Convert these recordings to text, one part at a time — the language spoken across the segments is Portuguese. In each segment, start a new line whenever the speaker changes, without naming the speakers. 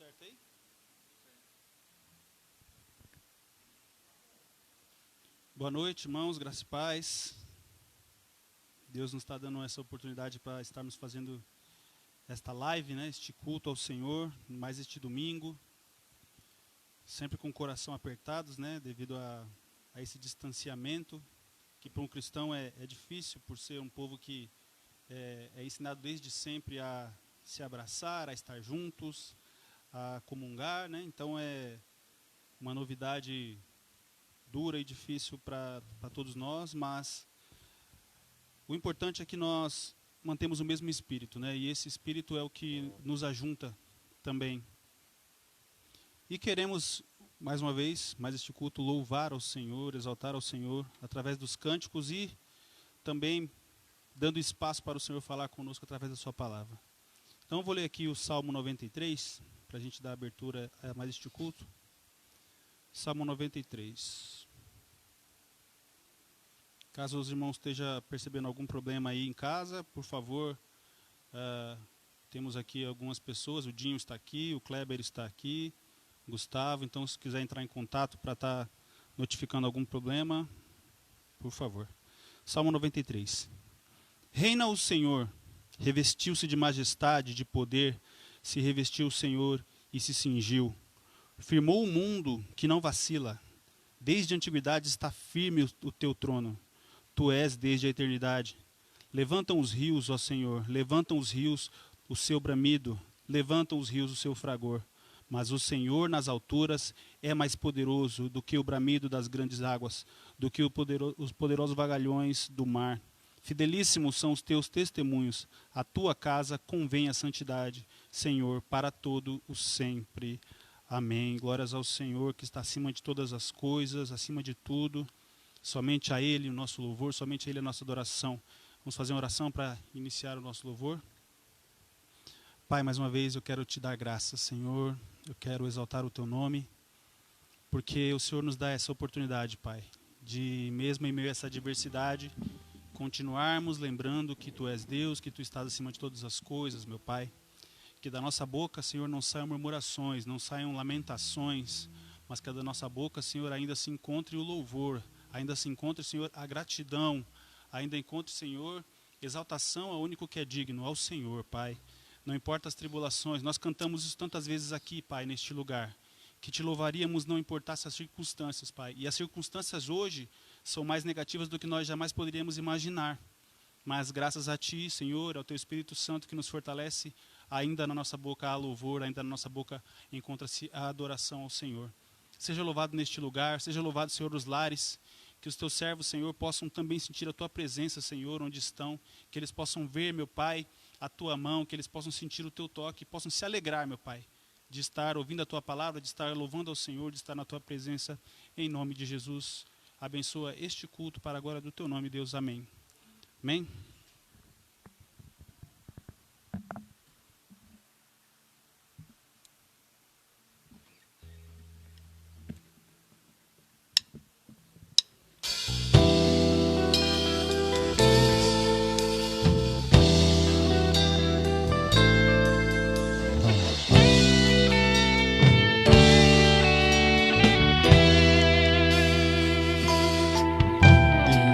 certo aí? Boa noite, irmãos, graça e paz. Deus nos está dando essa oportunidade para estarmos fazendo esta live, né, este culto ao Senhor, mais este domingo. Sempre com o coração apertados, né, devido a esse distanciamento, que para um cristão é difícil, por ser um povo que é ensinado desde sempre a se abraçar, a estar juntos, a comungar, né? Então é uma novidade dura e difícil para todos nós, mas o importante é que nós mantemos o mesmo espírito, né? E esse espírito é o que nos ajunta também. E queremos, mais uma vez, mais este culto, louvar ao Senhor, exaltar ao Senhor, através dos cânticos e também dando espaço para o Senhor falar conosco através da sua palavra. Então eu vou ler aqui o Salmo 93, para a gente dar abertura a mais este culto. Salmo 93. Caso os irmãos estejam percebendo algum problema aí em casa, por favor, temos aqui algumas pessoas, o Dinho está aqui, o Kleber está aqui, o Gustavo, então se quiser entrar em contato para estar notificando algum problema, por favor. Salmo 93. Reina o Senhor, revestiu-se de majestade, de poder, se revestiu o Senhor e se cingiu. Firmou o mundo que não vacila, desde a antiguidade está firme o teu trono. Tu és desde a eternidade. Levantam os rios, ó Senhor, levantam os rios o seu bramido, levantam os rios o seu fragor. Mas o Senhor nas alturas é mais poderoso do que o bramido das grandes águas, do que os poderosos vagalhões do mar. Fidelíssimos são os teus testemunhos, a tua casa convém a santidade, Senhor, para todo o sempre. Amém. Glórias ao Senhor que está acima de todas as coisas, acima de tudo. Somente a Ele o nosso louvor, somente a Ele a nossa adoração. Vamos fazer uma oração para iniciar o nosso louvor. Pai, mais uma vez eu quero te dar graças, Senhor. Eu quero exaltar o teu nome, porque o Senhor nos dá essa oportunidade, Pai, de mesmo em meio a essa adversidade, continuarmos lembrando que Tu és Deus, que Tu estás acima de todas as coisas, meu Pai. Que da nossa boca, Senhor, não saiam murmurações, não saiam lamentações, mas que da nossa boca, Senhor, ainda se encontre o louvor, ainda se encontre, Senhor, a gratidão, ainda encontre, Senhor, exaltação ao único que é digno, ao Senhor, Pai. Não importa as tribulações, nós cantamos isso tantas vezes aqui, Pai, neste lugar, que Te louvaríamos não importasse as circunstâncias, Pai. E as circunstâncias hoje são mais negativas do que nós jamais poderíamos imaginar. Mas graças a Ti, Senhor, ao Teu Espírito Santo que nos fortalece, ainda na nossa boca há louvor, ainda na nossa boca encontra-se a adoração ao Senhor. Seja louvado neste lugar, seja louvado, Senhor, os lares, que os Teus servos, Senhor, possam também sentir a Tua presença, Senhor, onde estão, que eles possam ver, meu Pai, a Tua mão, que eles possam sentir o Teu toque, possam se alegrar, meu Pai, de estar ouvindo a Tua palavra, de estar louvando ao Senhor, de estar na Tua presença, em nome de Jesus. Abençoa este culto para a glória do Teu nome, Deus. Amém. Amém?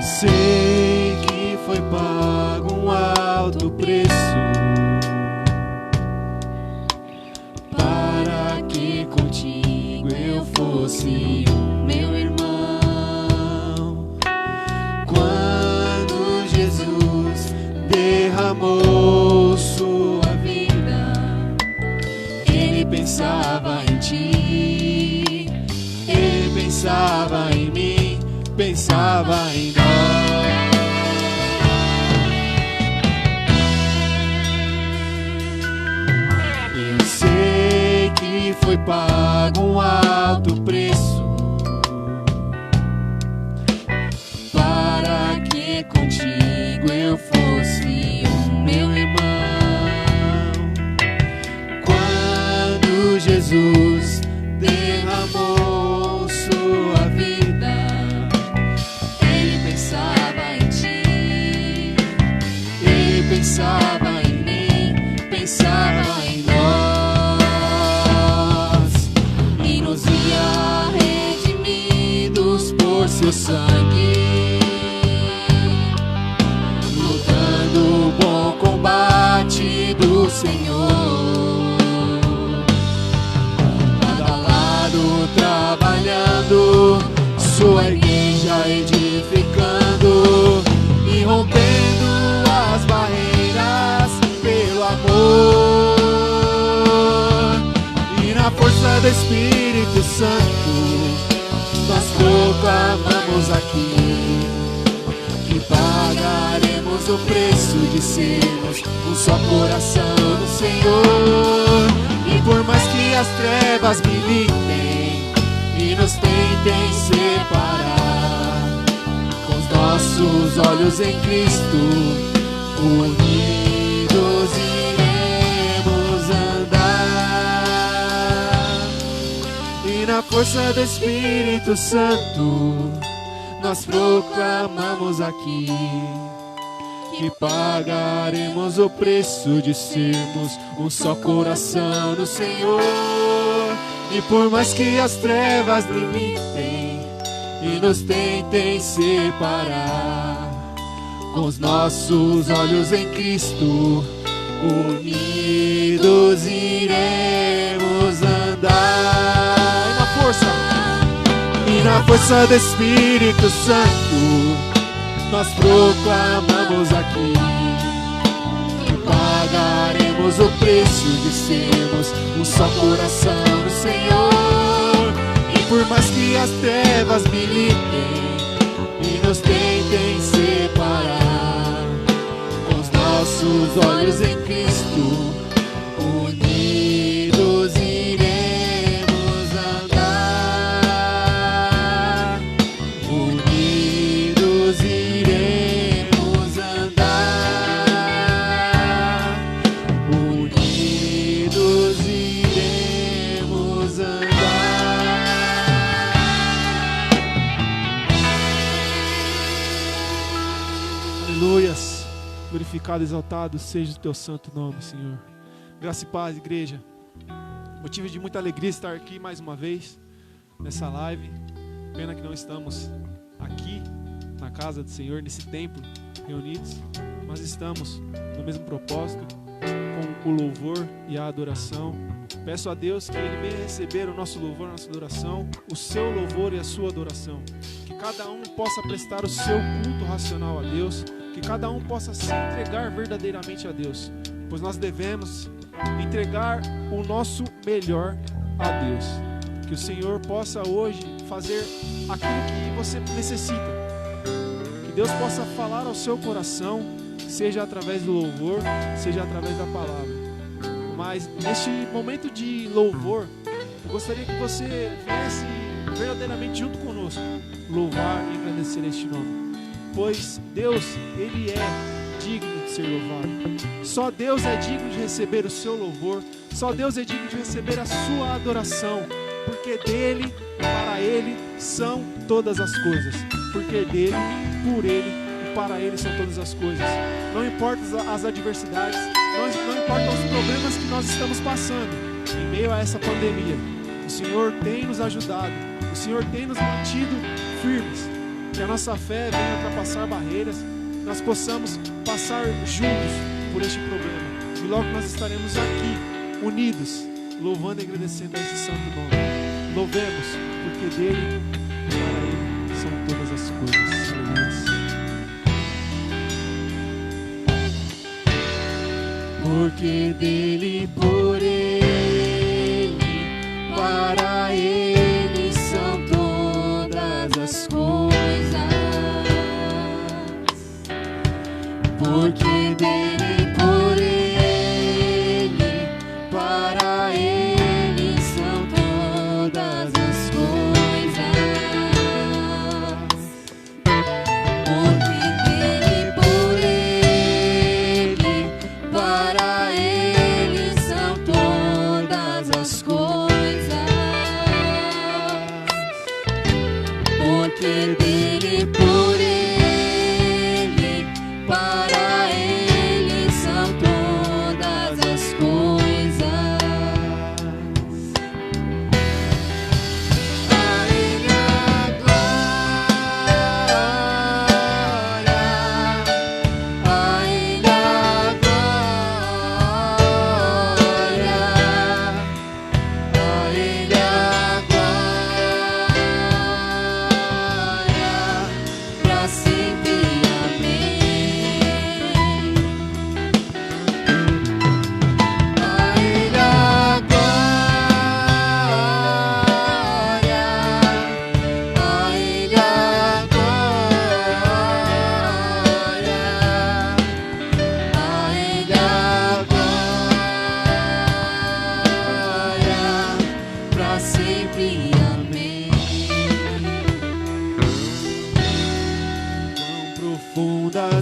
Sei que foi para proclamamos aqui que pagaremos o preço de sermos um só coração no Senhor. E por mais que as trevas militem e nos tentem separar, com os nossos olhos em Cristo, unidos iremos andar. E na força do Espírito Santo nós proclamamos aqui que pagaremos o preço de sermos um só coração no Senhor. E por mais que as trevas limitem e nos tentem separar, com os nossos olhos em Cristo, unidos iremos andar. E na força do Espírito Santo nós proclamamos aqui que pagaremos o preço de sermos um só coração no Senhor. E por mais que as trevas militem e nos tentem separar, com os nossos olhos em Cristo, unidos iremos andar. Unidos iremos andar. Unidos iremos andar.
Aleluias. Glorificado, exaltado seja o teu santo nome, Senhor. Graça e paz, igreja. Motivo de muita alegria estar aqui mais uma vez nessa live. Pena que não estamos aqui na casa do Senhor, nesse templo, reunidos, mas estamos no mesmo propósito, com o louvor e a adoração. Peço a Deus que Ele venha receber o nosso louvor, a nossa adoração, o seu louvor e a sua adoração. Que cada um possa prestar o seu culto racional a Deus, que cada um possa se entregar verdadeiramente a Deus, pois nós devemos entregar o nosso melhor a Deus. Que o Senhor possa hoje fazer aquilo que você necessita. Que Deus possa falar ao seu coração, seja através do louvor, seja através da palavra. Mas neste momento de louvor, eu gostaria que você viesse verdadeiramente junto conosco louvar e agradecer este nome. Pois Deus, Ele é digno de ser louvado. Só Deus é digno de receber o seu louvor. Só Deus é digno de receber a sua adoração. Porque dele, para ele, são todas as coisas. Porque dele, por ele e para ele são todas as coisas. Não importa as adversidades, não importa os problemas que nós estamos passando em meio a essa pandemia. O Senhor tem nos ajudado. O Senhor tem nos mantido firmes. Que a nossa fé venha ultrapassar barreiras, que nós possamos passar juntos por este problema. E logo nós estaremos aqui, unidos, louvando e agradecendo a esse santo nome. Louvemos, porque dele e para ele são todas as coisas. Aleluia.
Porque dele, por ele, para ele são todas as coisas. Porque dele, por ele, para ele são todas as coisas. Porque dele, por ele, para ele são todas as coisas. Porque dele, por ele, para ele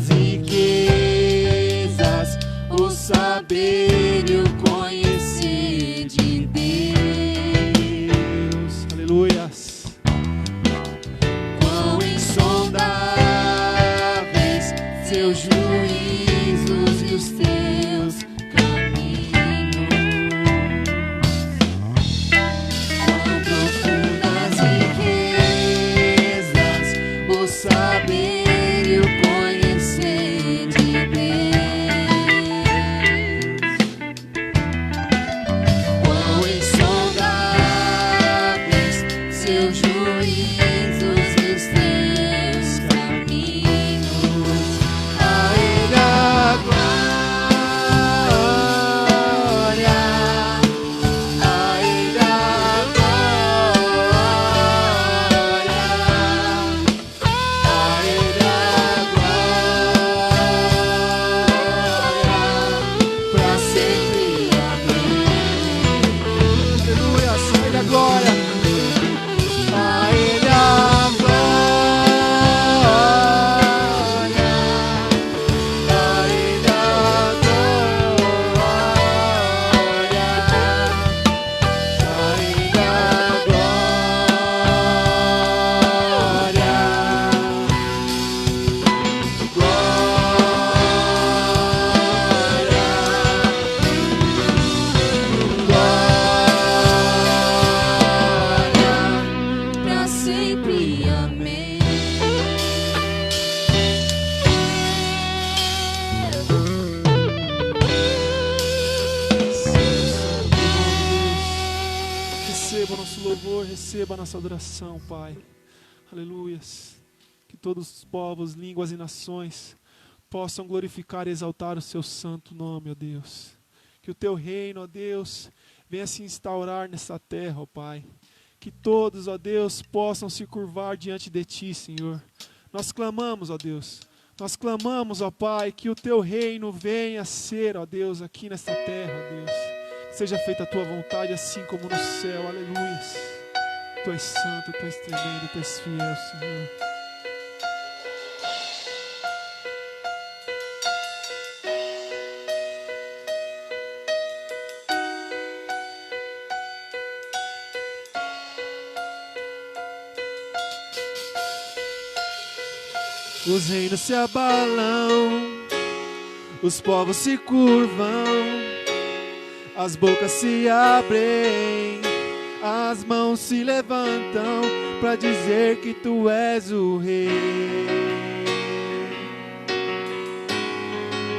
profundas riquezas, o saber e o conhecer de Deus.
Aleluias.
Quão insondáveis seus juízos e os teus caminhos. Quão profundas riquezas, o saber e o conhecer de Deus. Quão insondáveis seus juízos e os teus caminhos. A Ele a glória, a Ele a glória, a Ele a glória, pra sempre. Amém.
Aleluia. Só Ele a glória.
A Ele a glória, a Ele a glória, a Ele a glória, pra sempre. Amém.
Receba o nosso louvor, receba a nossa adoração, Pai. Aleluias. Que todos os povos, línguas e nações possam glorificar e exaltar o seu santo nome, ó Deus. Que o teu reino, ó Deus, venha se instaurar nessa terra, ó Pai. Que todos, ó Deus, possam se curvar diante de ti, Senhor. Nós clamamos, ó Deus. Nós clamamos, ó Pai, que o teu reino venha ser, ó Deus, aqui nesta terra, ó Deus. Que seja feita a tua vontade, assim como no céu. Aleluia. Tu és santo, tu és tremendo, tu és fiel, Senhor. Os reinos se abalam, os povos se curvam, as bocas se abrem, as mãos se levantam para dizer que tu és o rei,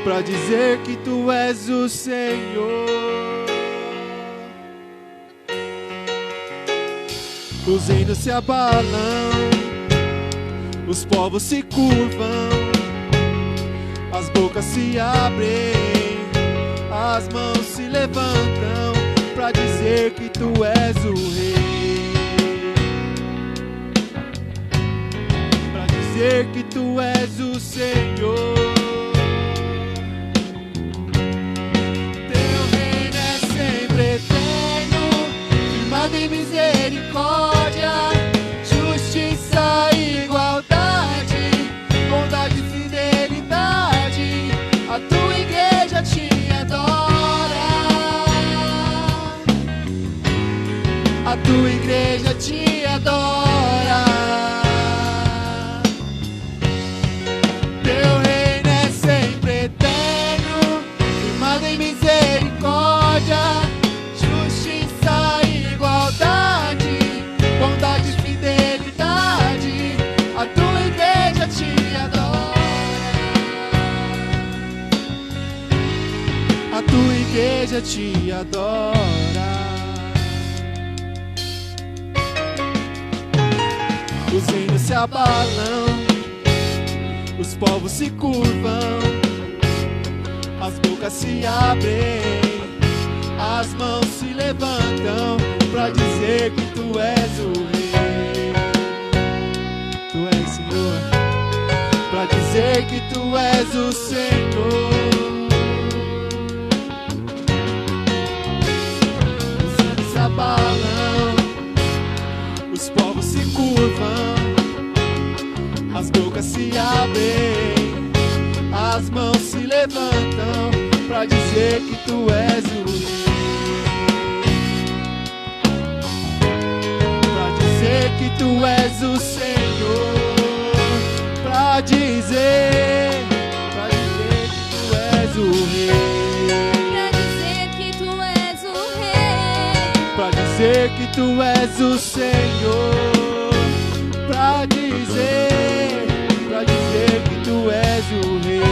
para dizer que tu és o Senhor. Os reinos se abalam, os povos se curvam, as bocas se abrem, as mãos se levantam para dizer que tu és o rei, para dizer que tu és o Senhor. Teu reino é sempre eterno, firmado em misericórdia, justiça e igualdade, bondade e fidelidade. A tua igreja te adora, a tua igreja te adora. Teu reino é sempre eterno, firmado em misericórdia, justiça e igualdade, bondade e fidelidade. A tua igreja te adora, a tua igreja te adora. Os reinos se abalam, os povos se curvam, as bocas se abrem, as mãos se levantam para dizer que tu és o rei. Tu és, Senhor, para dizer que tu és o Senhor. Os reinos se abalam, os povos se curvam, as bocas se abrem, as mãos se levantam pra dizer que tu és o Rei. Pra dizer que tu és o Senhor. Pra dizer que tu és o Rei. Pra dizer que tu és o Senhor. Pra dizer que tu és o Rei.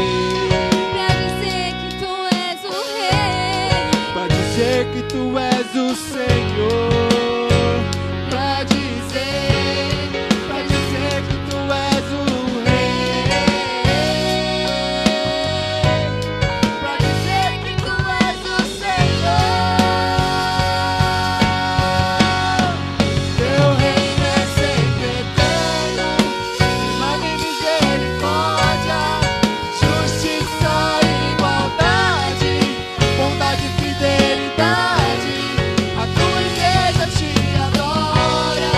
Pra dizer que tu és o Senhor. Pra dizer que tu és o Rei. Pra dizer que tu és o Senhor. Teu reino é sempre eterno, firmado em misericórdia, justiça e igualdade, bondade e fidelidade. A tua igreja te adora.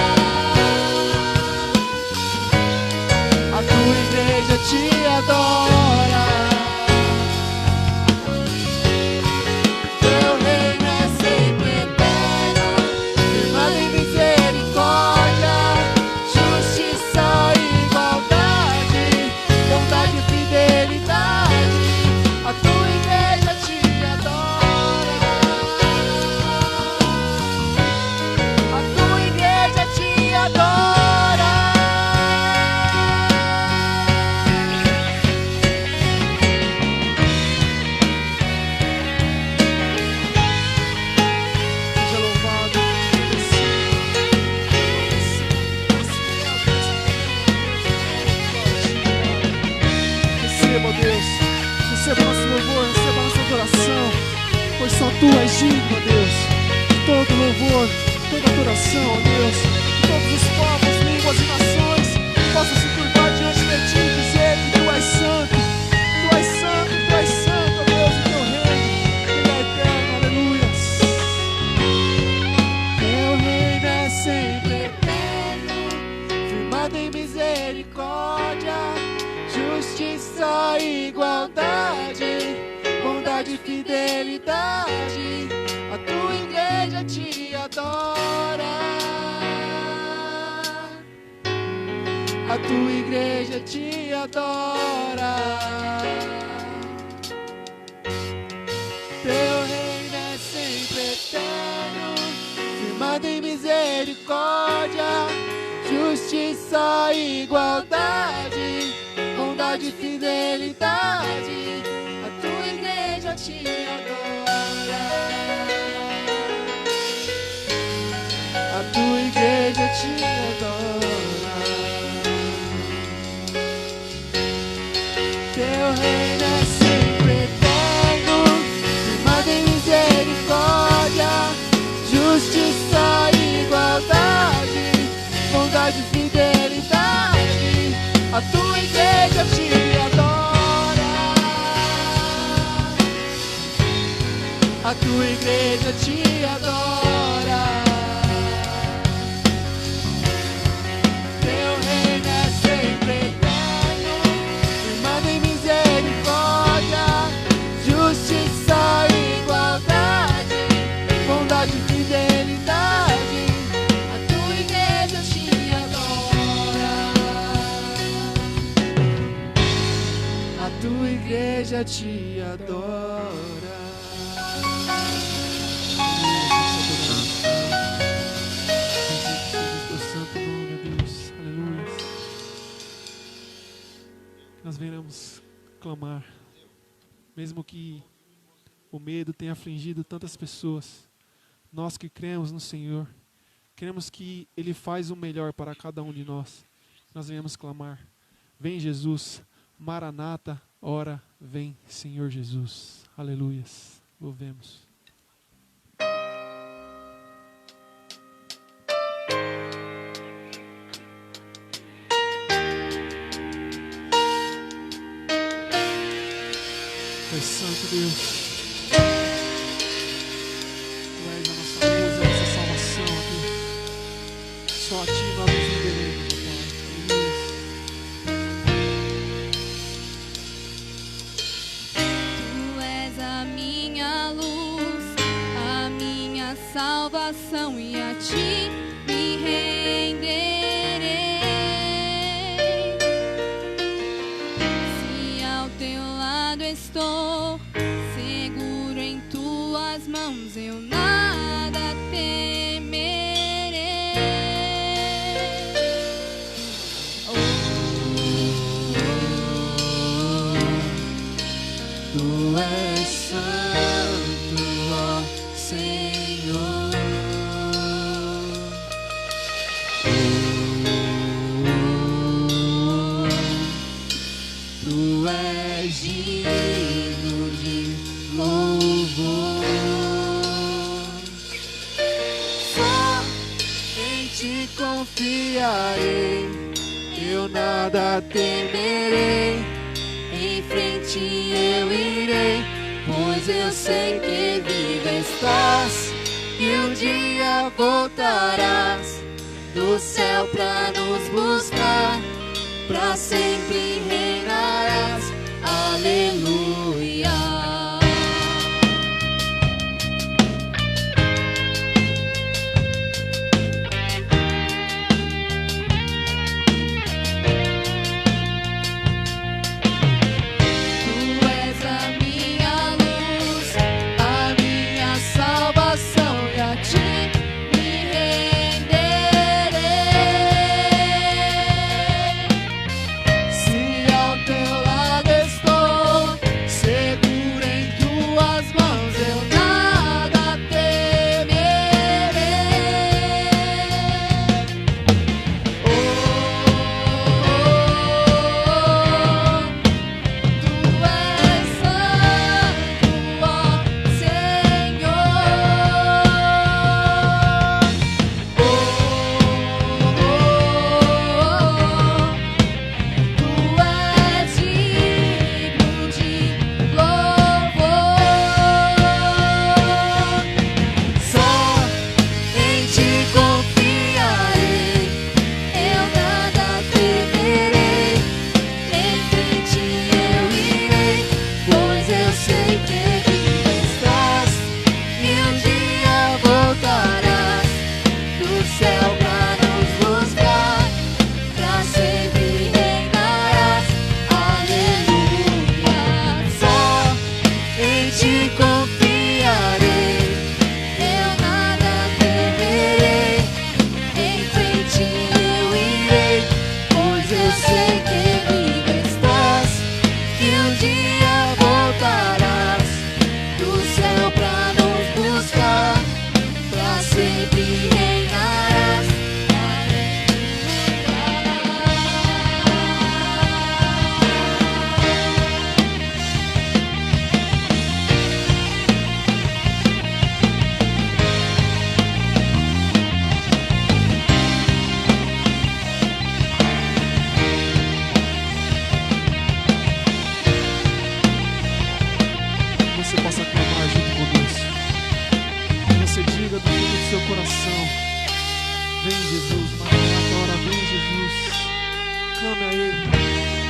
A tua igreja te adora. Teu reino é sempre eterno, firmado em misericórdia, justiça e igualdade, bondade e fidelidade. A tua igreja te adora. A tua igreja te adora. Seja louvado. Receba, Deus. Receba nosso louvor, receba nossa adoração. Pois só tu és digno, Deus. De todo louvor, toda adoração, ó Deus. Que todos os povos, línguas e nações possam se curvar diante de ti e dizer que tu és santo. Tu és santo, tu és santo, ó Deus, e teu reino ele é eterno, aleluia. Teu reino é sempre eterno, firmado em misericórdia, justiça e igualdade, bondade e fidelidade. A tua igreja te adora. A tua igreja te adora. Teu reino é sempre eterno, firmado em misericórdia, justiça e igualdade, bondade e fidelidade. A tua igreja te adora. A tua igreja te adora. Teu reino é sempre eterno, firmado em misericórdia, justiça e igualdade, bondade e fidelidade. A tua igreja te adora. A tua igreja te adora. Teu reino é sempre eterno, firmado em misericórdia, justiça e igualdade, bondade e fidelidade. A tua igreja te adora. A tua igreja te adora. Teu santo nome, Deus. Aleluia. Nós venhamos clamar, mesmo que o medo tenha afligido tantas pessoas. Nós que cremos no Senhor, cremos que Ele faz o melhor para cada um de nós. Nós venhamos clamar: vem Jesus, Maranata, ora vem Senhor Jesus. Aleluias. Louvemos. Tu és santo, Deus. Tu és a nossa luz, a nossa salvação, Deus. Só a Ti nós nos renderemos, meu Pai. Aleluia.
salvação e a ti me renderei. Se ao teu lado estou, seguro em tuas mãos, eu nada temerei.
Tu és santo, ó Senhor. Tu és digno de louvor. Só em ti confiarei, eu nada temerei. Em frente eu irei, pois eu sei que vivo estás e um dia voltarás do céu pra nos buscar, pra sempre reinarás. Aleluia.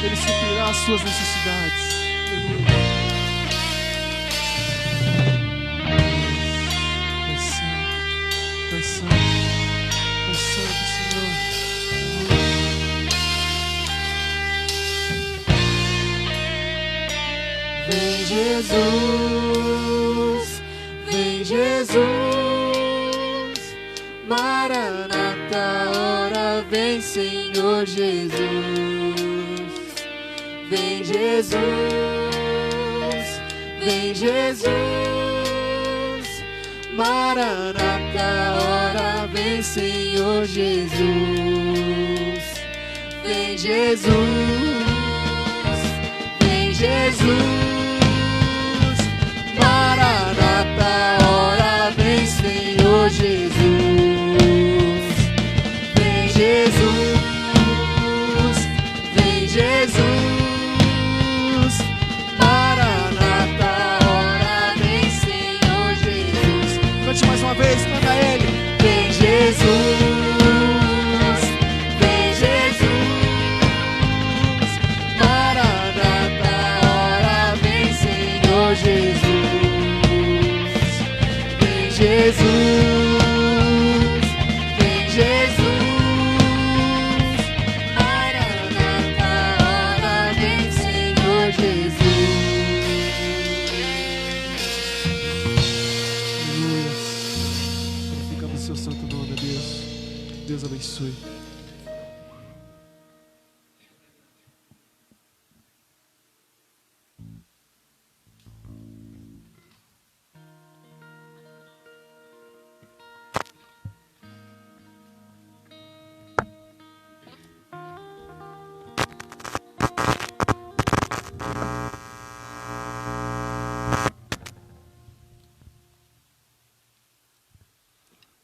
Ele suprirá as suas necessidades. Aleluia. Pai Santo, Pai Santo, Pai Santo, Senhor. Vem Jesus, vem Jesus, Maranata, ora vem Senhor Jesus. Vem Jesus, vem Jesus, Maranata, ora vem Senhor Jesus. Vem Jesus, vem Jesus, Maranata, ora vem Senhor Jesus. Vem Jesus, vem Jesus, mais uma vez, canta a Ele. Vem Jesus, vem Jesus, Maranata, ora vem Senhor Jesus. Vem Jesus.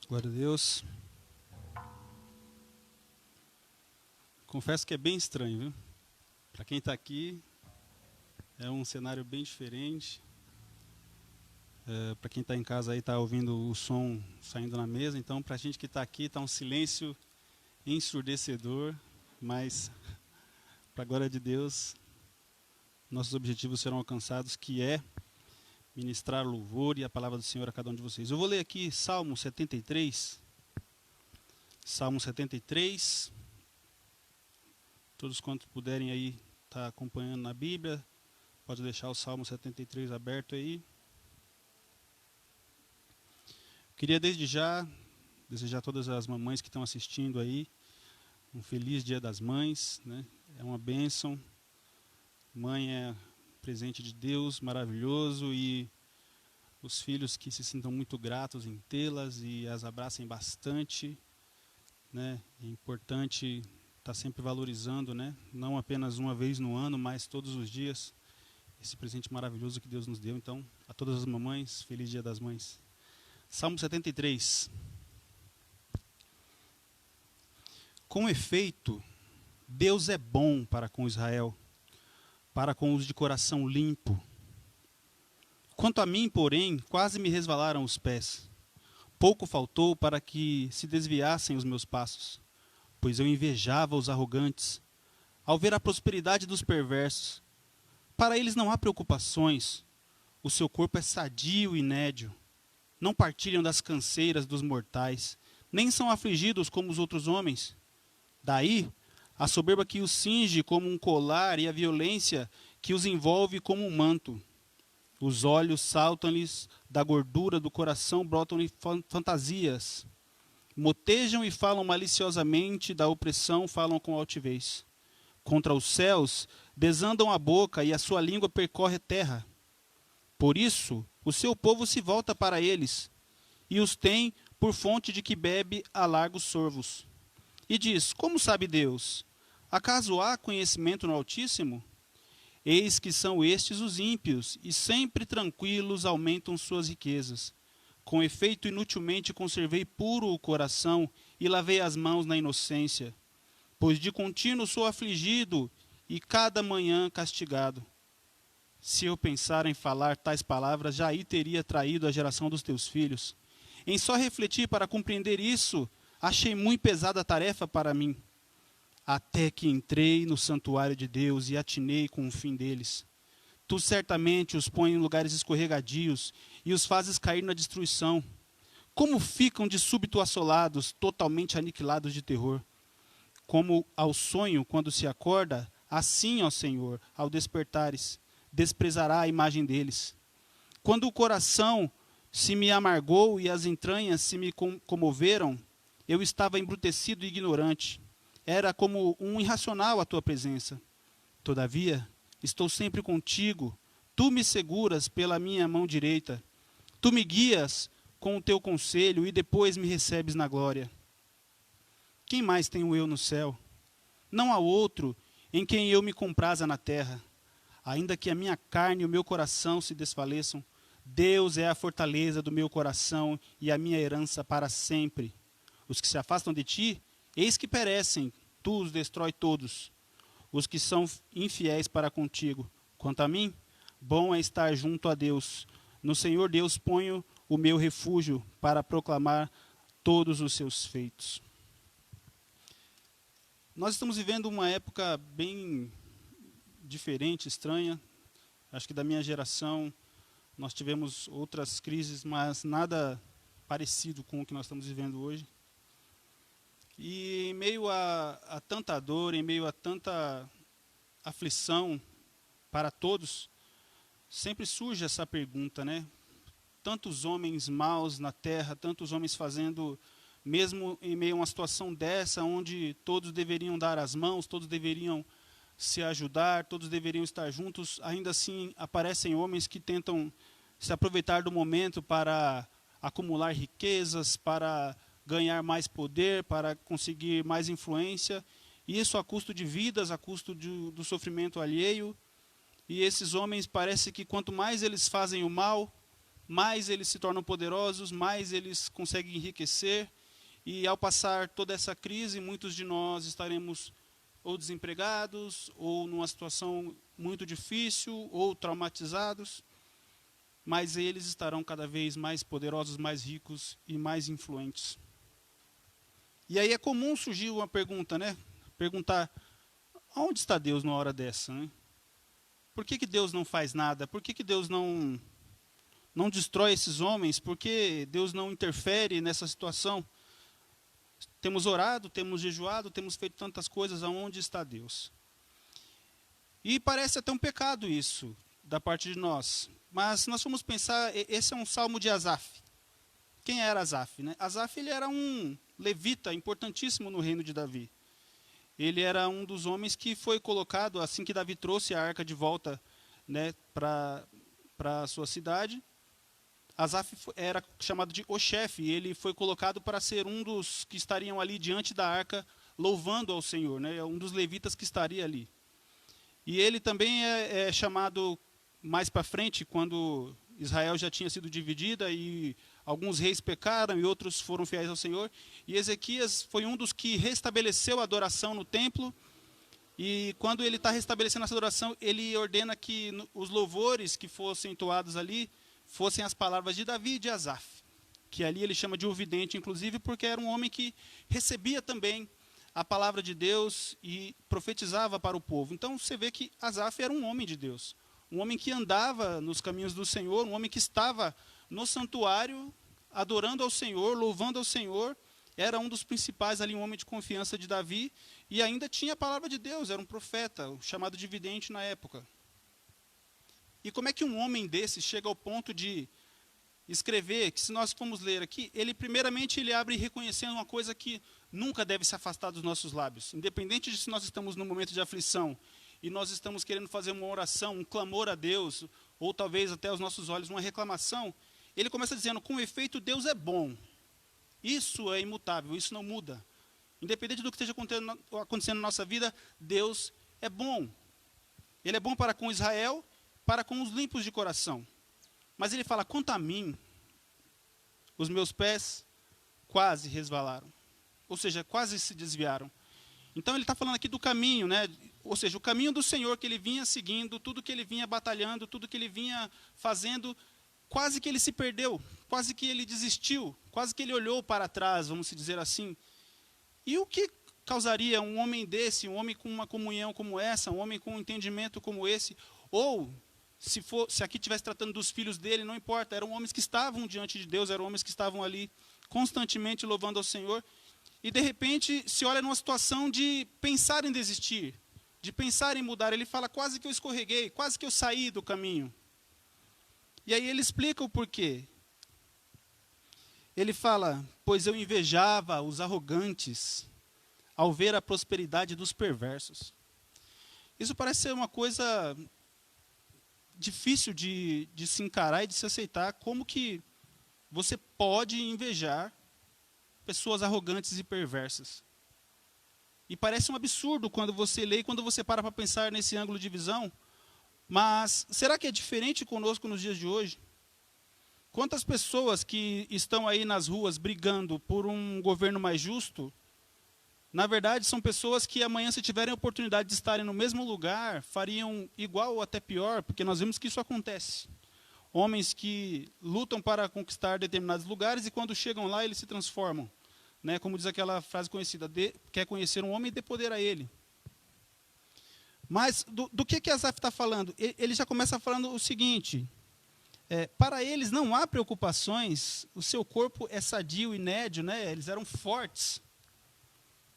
Glória a Deus. Confesso que é bem estranho, viu? Para quem está aqui, é um cenário bem diferente. Para quem está em casa aí, está ouvindo o som saindo na mesa. Então, para a gente que está aqui, está um silêncio ensurdecedor. Mas, para a glória de Deus, nossos objetivos serão alcançados, que é ministrar louvor e a palavra do Senhor a cada um de vocês. Eu vou ler aqui Salmo 73. Salmo 73. Todos quantos puderem aí estar acompanhando na Bíblia, pode deixar o Salmo 73 aberto aí. Queria desde já desejar a todas as mamães que estão assistindo aí um feliz Dia das Mães, né? É uma bênção. Mãe é presente de Deus, maravilhoso, e os filhos que se sintam muito gratos em tê-las e as abracem bastante, né? É importante estar sempre valorizando, né? Não apenas uma vez no ano, mas todos os dias, esse presente maravilhoso que Deus nos deu. Então, a todas as mamães, feliz Dia das Mães. Salmo 73. Com efeito, Deus é bom para com Israel, para com os de coração limpo. Quanto a mim, porém, quase me resvalaram os pés. Pouco faltou para que se desviassem os meus passos, pois eu invejava os arrogantes, ao ver a prosperidade dos perversos. Para eles não há preocupações, o seu corpo é sadio e nédio. Não partilham das canseiras dos mortais, nem são afligidos como os outros homens. Daí, a soberba que os cinge como um colar e a violência que os envolve como um manto. Os olhos saltam-lhes da gordura do coração, brotam-lhe fantasias. Motejam e falam maliciosamente, da opressão falam com altivez. Contra os céus desandam a boca e a sua língua percorre a terra. Por isso, o seu povo se volta para eles e os tem por fonte de que bebe a largos sorvos. E diz: como sabe Deus? Acaso há conhecimento no Altíssimo? Eis que são estes os ímpios, e sempre tranquilos aumentam suas riquezas. Com efeito, inutilmente conservei puro o coração e lavei as mãos na inocência. Pois de contínuo sou afligido e cada manhã castigado. Se eu pensar em falar tais palavras, já aí teria traído a geração dos teus filhos. Em só refletir para compreender isso, achei muito pesada a tarefa para mim. Até que entrei no santuário de Deus e atinei com o fim deles. Tu certamente os pões em lugares escorregadios e os fazes cair na destruição. Como ficam de súbito assolados, totalmente aniquilados de terror. Como ao sonho, quando se acorda, assim, ó Senhor, ao despertares, desprezará a imagem deles. Quando o coração se me amargou e as entranhas se me comoveram, eu estava embrutecido e ignorante. Era como um irracional a tua presença. Todavia, estou sempre contigo. Tu me seguras pela minha mão direita. Tu me guias com o teu conselho e depois me recebes na glória. Quem mais tenho eu no céu? Não há outro em quem eu me compraza na terra. Ainda que a minha carne e o meu coração se desfaleçam, Deus é a fortaleza do meu coração e a minha herança para sempre. Os que se afastam de ti, eis que perecem, tu os destrói todos. Os que são infiéis para contigo. Quanto a mim, bom é estar junto a Deus. No Senhor Deus ponho o meu refúgio para proclamar todos os seus feitos. Nós estamos vivendo uma época bem diferente, estranha. Acho que da minha geração nós tivemos outras crises, mas nada parecido com o que nós estamos vivendo hoje. E em meio a tanta dor, em meio a tanta aflição para todos, sempre surge essa pergunta, né? Tantos homens maus na terra, tantos homens fazendo, mesmo em meio a uma situação dessa, onde todos deveriam dar as mãos, todos deveriam se ajudar, todos deveriam estar juntos, ainda assim aparecem homens que tentam se aproveitar do momento para acumular riquezas, para ganhar mais poder, para conseguir mais influência, e isso a custo de vidas, a custo do sofrimento alheio. E esses homens, parece que quanto mais eles fazem o mal, mais eles se tornam poderosos, mais eles conseguem enriquecer. E ao passar toda essa crise, muitos de nós estaremos ou desempregados, ou numa situação muito difícil, ou traumatizados. Mas eles estarão cada vez mais poderosos, mais ricos e mais influentes. E aí é comum surgir uma pergunta, né? Perguntar, onde está Deus numa hora dessa, né? Por que Deus não faz nada? Por que Deus não destrói esses homens? Por que Deus não interfere nessa situação? Temos orado, temos jejuado, temos feito tantas coisas, aonde está Deus? E parece até um pecado isso, da parte de nós. Mas nós vamos pensar, esse é um salmo de Asaf. Quem era Asaf, né? Asaf, ele era um levita importantíssimo no reino de Davi. Ele era um dos homens que foi colocado, assim que Davi trouxe a arca de volta, né, para a sua cidade. Asaf era chamado de o chefe, e ele foi colocado para ser um dos que estariam ali diante da arca, louvando ao Senhor, né, um dos levitas que estaria ali. E ele também é chamado mais para frente, quando Israel já tinha sido dividida e alguns reis pecaram e outros foram fiéis ao Senhor. E Ezequias foi um dos que restabeleceu a adoração no templo. E quando ele está restabelecendo essa adoração, ele ordena que os louvores que fossem entoados ali fossem as palavras de Davi e de Asaf, que ali ele chama de ouvidente, inclusive, porque era um homem que recebia também a palavra de Deus e profetizava para o povo. Então você vê que Asaf era um homem de Deus, um homem que andava nos caminhos do Senhor, um homem que estava no santuário adorando ao Senhor, louvando ao Senhor. Era um dos principais ali, um homem de confiança de Davi, e ainda tinha a palavra de Deus, era um profeta, chamado de vidente na época. E como é que um homem desse chega ao ponto de escrever, que se nós formos ler aqui, ele primeiramente ele abre reconhecendo uma coisa que nunca deve se afastar dos nossos lábios. Independente de se nós estamos num momento de aflição, e nós estamos querendo fazer uma oração, um clamor a Deus, ou talvez até aos nossos olhos uma reclamação, ele começa dizendo, com efeito, Deus é bom. Isso é imutável, isso não muda. Independente do que esteja acontecendo na nossa vida, Deus é bom. Ele é bom para com Israel, para com os limpos de coração. Mas ele fala, quanto a mim, os meus pés quase resvalaram. Ou seja, quase se desviaram. Então ele está falando aqui do caminho, né? Ou seja, o caminho do Senhor que ele vinha seguindo, tudo que ele vinha batalhando, tudo que ele vinha fazendo, quase que ele se perdeu, quase que ele desistiu, quase que ele olhou para trás, vamos dizer assim. E o que causaria um homem desse, um homem com uma comunhão como essa, um homem com um entendimento como esse, ou se aqui estivesse tratando dos filhos dele, não importa, eram homens que estavam diante de Deus, eram homens que estavam ali constantemente louvando ao Senhor, e de repente se olha numa situação de pensar em desistir, de pensar em mudar. Ele fala, quase que eu escorreguei, quase que eu saí do caminho. E aí ele explica o porquê. Ele fala, pois eu invejava os arrogantes ao ver a prosperidade dos perversos. Isso parece ser uma coisa difícil de se encarar e de se aceitar. Como que você pode invejar pessoas arrogantes e perversas? E parece um absurdo quando você lê e quando você para pensar nesse ângulo de visão. Mas será que é diferente conosco nos dias de hoje? Quantas pessoas que estão aí nas ruas brigando por um governo mais justo, na verdade são pessoas que amanhã, se tiverem a oportunidade de estarem no mesmo lugar, fariam igual ou até pior, porque nós vemos que isso acontece. Homens que lutam para conquistar determinados lugares e quando chegam lá eles se transformam. Né, como diz aquela frase conhecida, quer conhecer um homem e dê poder a ele. Mas do que Asaf está falando? Ele já começa falando o seguinte, para eles não há preocupações, o seu corpo é sadio e nédio, né, eles eram fortes,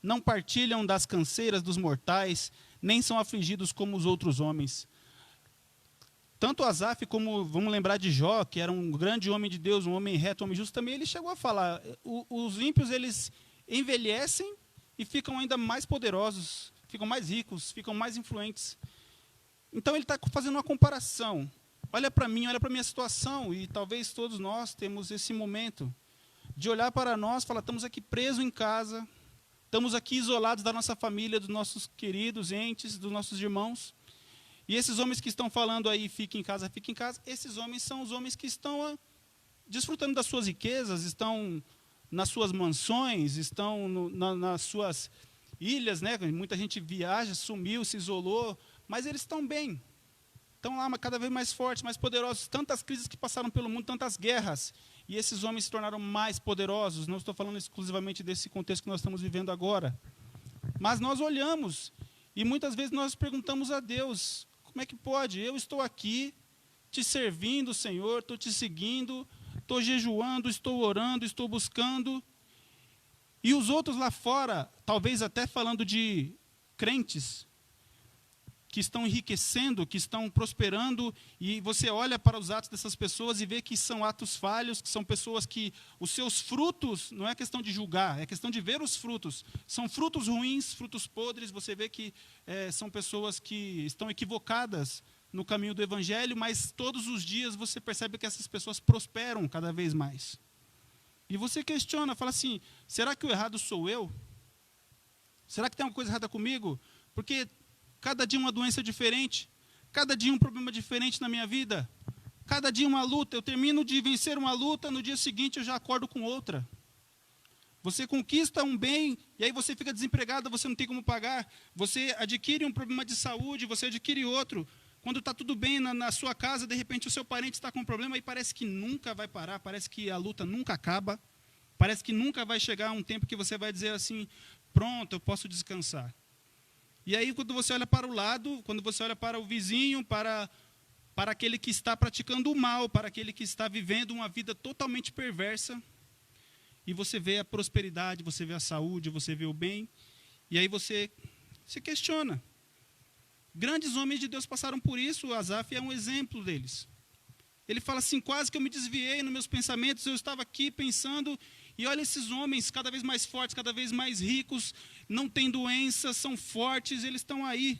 não partilham das canseiras dos mortais, nem são afligidos como os outros homens. Tanto Asaf como, vamos lembrar de Jó, que era um grande homem de Deus, um homem reto, um homem justo, também ele chegou a falar, os ímpios eles envelhecem e ficam ainda mais poderosos, ficam mais ricos, ficam mais influentes. Então ele está fazendo uma comparação. Olha para mim, olha para a minha situação, e talvez todos nós temos esse momento de olhar para nós e falar, estamos aqui presos em casa, estamos aqui isolados da nossa família, dos nossos queridos entes, dos nossos irmãos. E esses homens que estão falando aí, fiquem em casa, esses homens são os homens que estão desfrutando das suas riquezas, estão nas suas mansões, estão nas suas ilhas, né? Muita gente viaja, sumiu, se isolou, mas eles estão bem. Estão lá cada vez mais fortes, mais poderosos. Tantas crises que passaram pelo mundo, tantas guerras. E esses homens se tornaram mais poderosos. Não estou falando exclusivamente desse contexto que nós estamos vivendo agora. Mas nós olhamos e muitas vezes nós perguntamos a Deus, como é que pode? Eu estou aqui te servindo, Senhor, estou te seguindo, estou jejuando, estou orando, estou buscando. E os outros lá fora, talvez até falando de crentes, que estão enriquecendo, que estão prosperando, e você olha para os atos dessas pessoas e vê que são atos falhos, que são pessoas que os seus frutos, não é questão de julgar, é questão de ver os frutos. São frutos ruins, frutos podres, você vê que são pessoas que estão equivocadas no caminho do Evangelho, mas todos os dias você percebe que essas pessoas prosperam cada vez mais. E você questiona, fala assim, será que o errado sou eu? Será que tem alguma coisa errada comigo? Porque cada dia uma doença diferente, cada dia um problema diferente na minha vida, cada dia uma luta. Eu termino de vencer uma luta, no dia seguinte eu já acordo com outra. Você conquista um bem, e aí você fica desempregado, você não tem como pagar. Você adquire um problema de saúde, você adquire outro. Quando está tudo bem na sua casa, de repente o seu parente está com um problema e parece que nunca vai parar, parece que a luta nunca acaba, parece que nunca vai chegar um tempo que você vai dizer assim, pronto, eu posso descansar. E aí, quando você olha para o lado, quando você olha para o vizinho, para aquele que está praticando o mal, para aquele que está vivendo uma vida totalmente perversa, e você vê a prosperidade, você vê a saúde, você vê o bem, e aí você se questiona. Grandes homens de Deus passaram por isso, o Asaf é um exemplo deles. Ele fala assim, quase que eu me desviei nos meus pensamentos, eu estava aqui pensando, e olha esses homens cada vez mais fortes, cada vez mais ricos, não têm doença, são fortes, eles estão aí.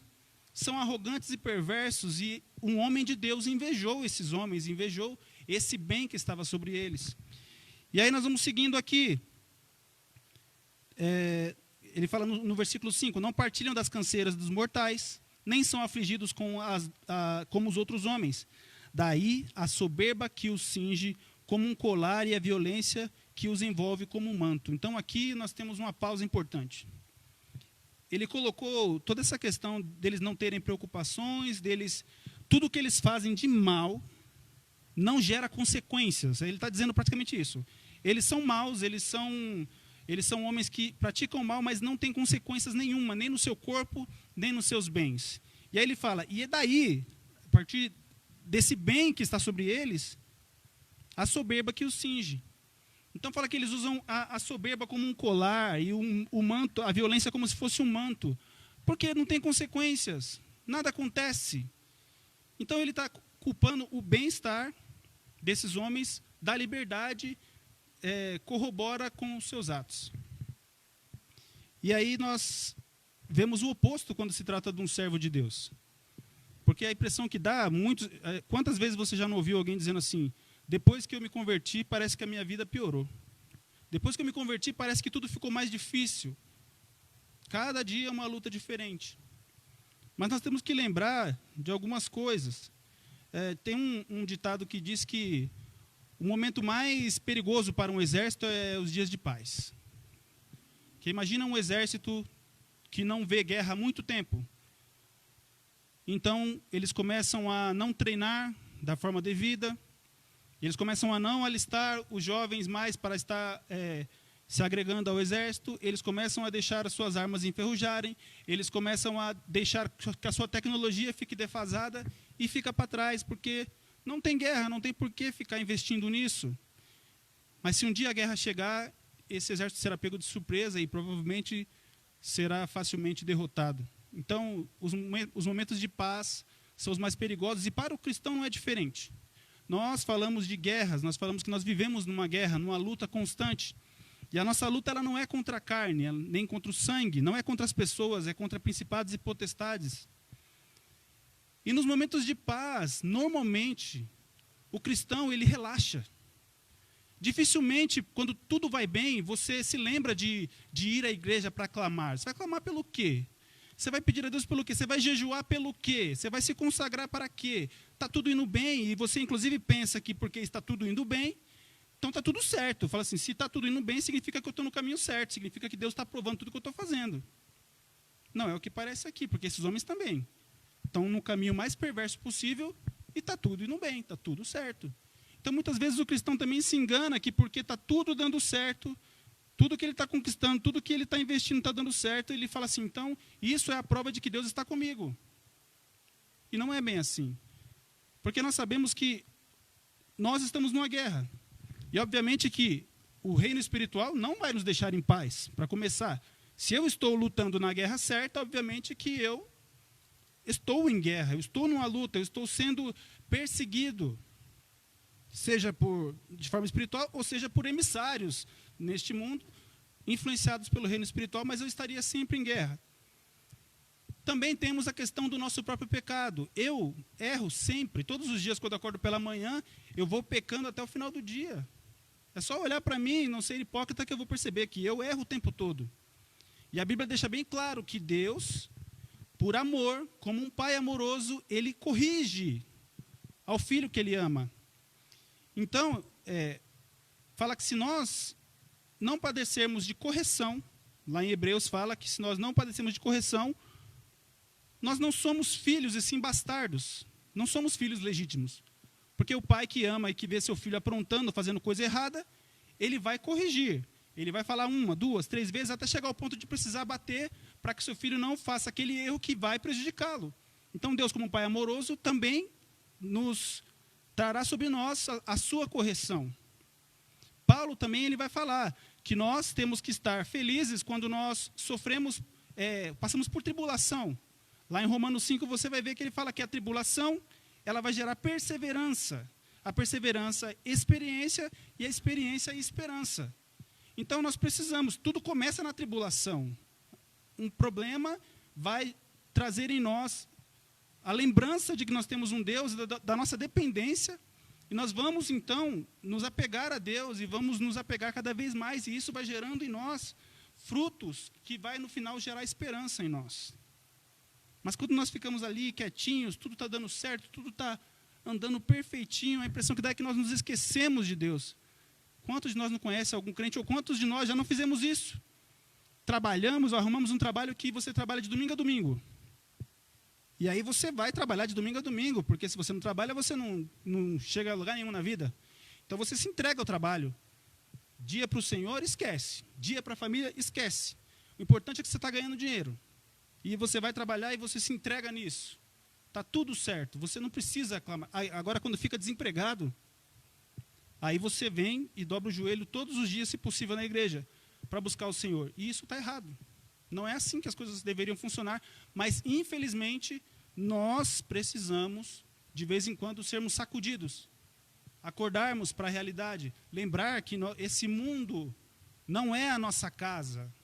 São arrogantes e perversos, e um homem de Deus invejou esses homens, invejou esse bem que estava sobre eles. E aí nós vamos seguindo aqui. Ele fala no versículo 5, não partilham das canseiras dos mortais, nem são afligidos como os outros homens. Daí a soberba que os cinge como um colar e a violência que os envolve como um manto. Então aqui nós temos uma pausa importante. Ele colocou toda essa questão deles não terem preocupações, tudo que eles fazem de mal não gera consequências. Ele está dizendo praticamente isso. Eles são maus, eles são homens que praticam mal, mas não têm consequências nenhuma, nem no seu corpo, nem nos seus bens. E aí ele fala, e é daí, a partir desse bem que está sobre eles, a soberba que os cinge. Então fala que eles usam a soberba como um colar e o manto, a violência como se fosse um manto, porque não tem consequências, nada acontece. Então ele está culpando o bem-estar desses homens da liberdade, corrobora com os seus atos. E aí nós vemos o oposto quando se trata de um servo de Deus. Porque a impressão que dá, quantas vezes você já não ouviu alguém dizendo assim, depois que eu me converti, parece que a minha vida piorou. Depois que eu me converti, parece que tudo ficou mais difícil. Cada dia é uma luta diferente. Mas nós temos que lembrar de algumas coisas. Tem um ditado que diz que o momento mais perigoso para um exército é os dias de paz. Que imagina um exército que não vê guerra há muito tempo. Então, eles começam a não treinar da forma devida, eles começam a não alistar os jovens mais para estar se agregando ao exército, eles começam a deixar as suas armas enferrujarem, eles começam a deixar que a sua tecnologia fique defasada e fica para trás, porque não tem guerra, não tem por que ficar investindo nisso. Mas se um dia a guerra chegar, esse exército será pego de surpresa e provavelmente será facilmente derrotado. Então, os momentos de paz são os mais perigosos, e para o cristão não é diferente. Nós falamos de guerras, nós falamos que nós vivemos numa guerra, numa luta constante. E a nossa luta ela não é contra a carne, nem contra o sangue, não é contra as pessoas, é contra principados e potestades. E nos momentos de paz, normalmente, o cristão ele relaxa. Dificilmente, quando tudo vai bem, você se lembra de ir à igreja para clamar. Você vai clamar pelo quê? Você vai pedir a Deus pelo quê? Você vai jejuar pelo quê? Você vai se consagrar para quê? Está tudo indo bem, e você inclusive pensa que porque está tudo indo bem, Então está tudo certo. Eu falo assim, se está tudo indo bem, significa que eu estou no caminho certo, significa que Deus está aprovando tudo que eu estou fazendo. Não, é o que parece aqui, porque esses homens também estão no caminho mais perverso possível e está tudo indo bem, está tudo certo. Então, muitas vezes, o cristão também se engana que porque está tudo dando certo, tudo que ele está conquistando, tudo que ele está investindo está dando certo, ele fala assim, então, isso é a prova de que Deus está comigo. E não é bem assim. Porque nós sabemos que nós estamos numa guerra. E, obviamente, que o reino espiritual não vai nos deixar em paz, para começar. Se eu estou lutando na guerra certa, obviamente que eu estou em guerra, eu estou numa luta, eu estou sendo perseguido, seja de forma espiritual, ou seja por emissários neste mundo, influenciados pelo reino espiritual, mas eu estaria sempre em guerra. Também temos a questão do nosso próprio pecado. Eu erro sempre, todos os dias, quando acordo pela manhã, eu vou pecando até o final do dia. É só olhar para mim e não ser hipócrita que eu vou perceber que eu erro o tempo todo. E a Bíblia deixa bem claro que Deus, por amor, como um pai amoroso, ele corrige ao filho que ele ama. Então, fala que se nós não padecermos de correção, lá em Hebreus fala que se nós não padecermos de correção, nós não somos filhos e sim bastardos. Não somos filhos legítimos. Porque o pai que ama e que vê seu filho aprontando, fazendo coisa errada, ele vai corrigir. Ele vai falar 1, 2, 3 vezes até chegar ao ponto de precisar bater para que seu filho não faça aquele erro que vai prejudicá-lo. Então Deus, como um pai amoroso, também nos trará sobre nós a sua correção. Paulo também ele vai falar que nós temos que estar felizes quando nós sofremos, passamos por tribulação. Lá em Romanos 5 você vai ver que ele fala que a tribulação ela vai gerar perseverança. A perseverança, experiência, e a experiência, esperança. Então nós precisamos, tudo começa na tribulação. Um problema vai trazer em nós a lembrança de que nós temos um Deus, da nossa dependência, e nós vamos então nos apegar a Deus, e vamos nos apegar cada vez mais, e isso vai gerando em nós frutos que vai no final gerar esperança em nós. Mas quando nós ficamos ali quietinhos, tudo está dando certo, tudo está andando perfeitinho, a impressão que dá é que nós nos esquecemos de Deus. Quantos de nós não conhecem algum crente, ou quantos de nós já não fizemos isso? Trabalhamos, arrumamos um trabalho que você trabalha de domingo a domingo. E aí você vai trabalhar de domingo a domingo, porque se você não trabalha, você não chega a lugar nenhum na vida. Então você se entrega ao trabalho. Dia para o Senhor, esquece. Dia para a família, esquece. O importante é que você está ganhando dinheiro. E você vai trabalhar e você se entrega nisso. Está tudo certo, você não precisa aclamar. Agora, quando fica desempregado, aí você vem e dobra o joelho todos os dias, se possível, na igreja, para buscar o Senhor. E isso está errado. Não é assim que as coisas deveriam funcionar, mas, infelizmente, nós precisamos, de vez em quando, sermos sacudidos. Acordarmos para a realidade. Lembrar que esse mundo não é a nossa casa.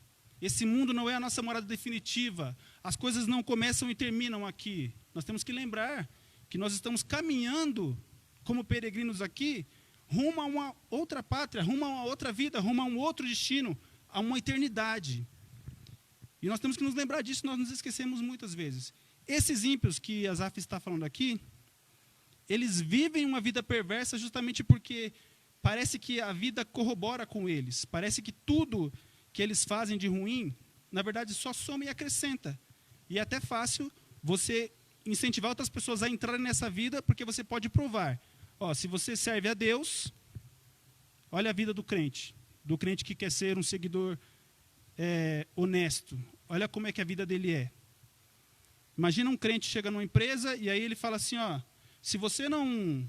Esse mundo não é a nossa morada definitiva. As coisas não começam e terminam aqui. Nós temos que lembrar que nós estamos caminhando como peregrinos aqui rumo a uma outra pátria, rumo a uma outra vida, rumo a um outro destino, a uma eternidade. E nós temos que nos lembrar disso, nós nos esquecemos muitas vezes. Esses ímpios que Asaf está falando aqui, eles vivem uma vida perversa justamente porque parece que a vida corrobora com eles. Parece que tudo que eles fazem de ruim, na verdade, só soma e acrescenta. E é até fácil você incentivar outras pessoas a entrarem nessa vida, porque você pode provar. Se você serve a Deus, olha a vida do crente que quer ser um seguidor honesto. Olha como é que a vida dele é. Imagina um crente chega numa empresa e aí ele fala assim, se você não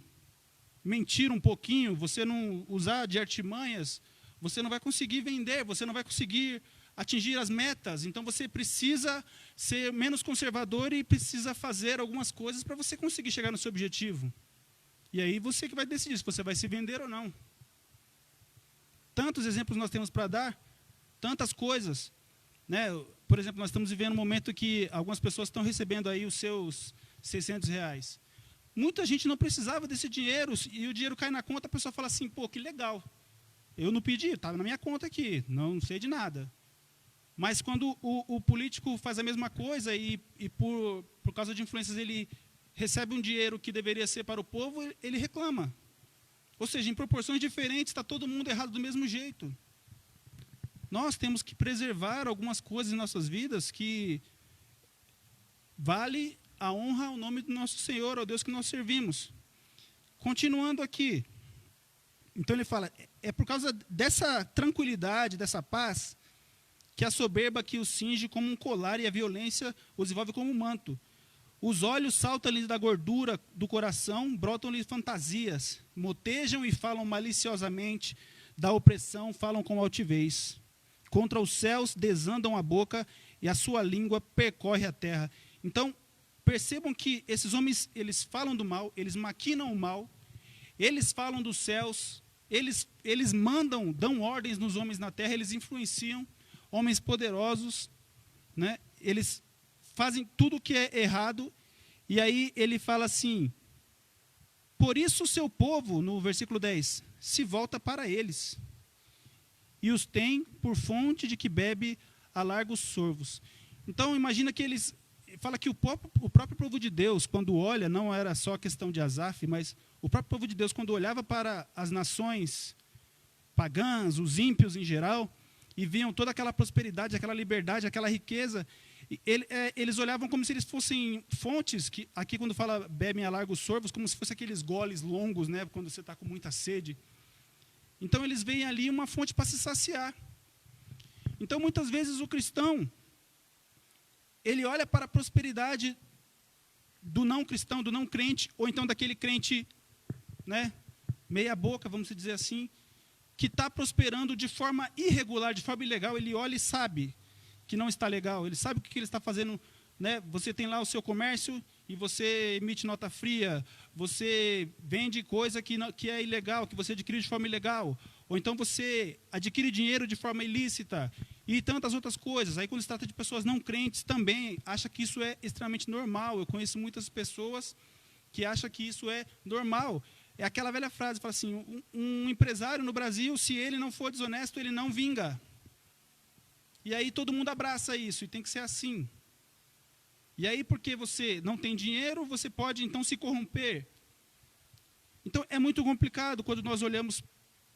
mentir um pouquinho, você não usar de artimanhas, você não vai conseguir vender, você não vai conseguir atingir as metas. Então você precisa ser menos conservador e precisa fazer algumas coisas para você conseguir chegar no seu objetivo. E aí você que vai decidir se você vai se vender ou não. Tantos exemplos nós temos para dar, tantas coisas. Né? Por exemplo, nós estamos vivendo um momento que algumas pessoas estão recebendo aí os seus R$600. Muita gente não precisava desse dinheiro, e o dinheiro cai na conta, a pessoa fala assim, pô, que legal. Eu não pedi, estava na minha conta aqui, não sei de nada. Mas quando o político faz a mesma coisa e por causa de influências ele recebe um dinheiro que deveria ser para o povo, ele reclama. Ou seja, em proporções diferentes, está todo mundo errado do mesmo jeito. Nós temos que preservar algumas coisas em nossas vidas que vale a honra ao nome do nosso Senhor, ao Deus que nós servimos. Continuando aqui. Então ele fala, é por causa dessa tranquilidade, dessa paz, que a soberba que os cinge como um colar e a violência os envolve como um manto. Os olhos saltam-lhes da gordura do coração, brotam-lhes fantasias, motejam e falam maliciosamente, da opressão falam com altivez. Contra os céus desandam a boca e a sua língua percorre a terra. Então, percebam que esses homens, eles falam do mal, eles maquinam o mal, eles falam dos céus, eles mandam, dão ordens nos homens na terra, eles influenciam homens poderosos, né? Eles fazem tudo o que é errado, e aí ele fala assim, por isso o seu povo, no versículo 10, se volta para eles, e os tem por fonte de que bebe a largos sorvos. Então, imagina que eles... Fala que o próprio povo de Deus, quando olha, não era só questão de Asaf, mas o próprio povo de Deus, quando olhava para as nações pagãs, os ímpios em geral, e viam toda aquela prosperidade, aquela liberdade, aquela riqueza, eles olhavam como se eles fossem fontes, que aqui quando fala bebem a largos sorvos, como se fossem aqueles goles longos, né, quando você está com muita sede. Então, eles veem ali uma fonte para se saciar. Então, muitas vezes, o cristão, ele olha para a prosperidade do não cristão, do não crente, ou então daquele crente, né, meia boca, vamos dizer assim, que está prosperando de forma irregular, de forma ilegal. Ele olha e sabe que não está legal, ele sabe o que ele está fazendo, né? Você tem lá o seu comércio e você emite nota fria, você vende coisa que é ilegal, que você adquire de forma ilegal, ou então você adquire dinheiro de forma ilícita, e tantas outras coisas. Aí quando se trata de pessoas não crentes também, acha que isso é extremamente normal. Eu conheço muitas pessoas que acham que isso é normal. É aquela velha frase, fala assim, um empresário no Brasil, se ele não for desonesto, ele não vinga. E aí todo mundo abraça isso, e tem que ser assim. E aí, porque você não tem dinheiro, você pode, então, se corromper. Então, é muito complicado quando nós olhamos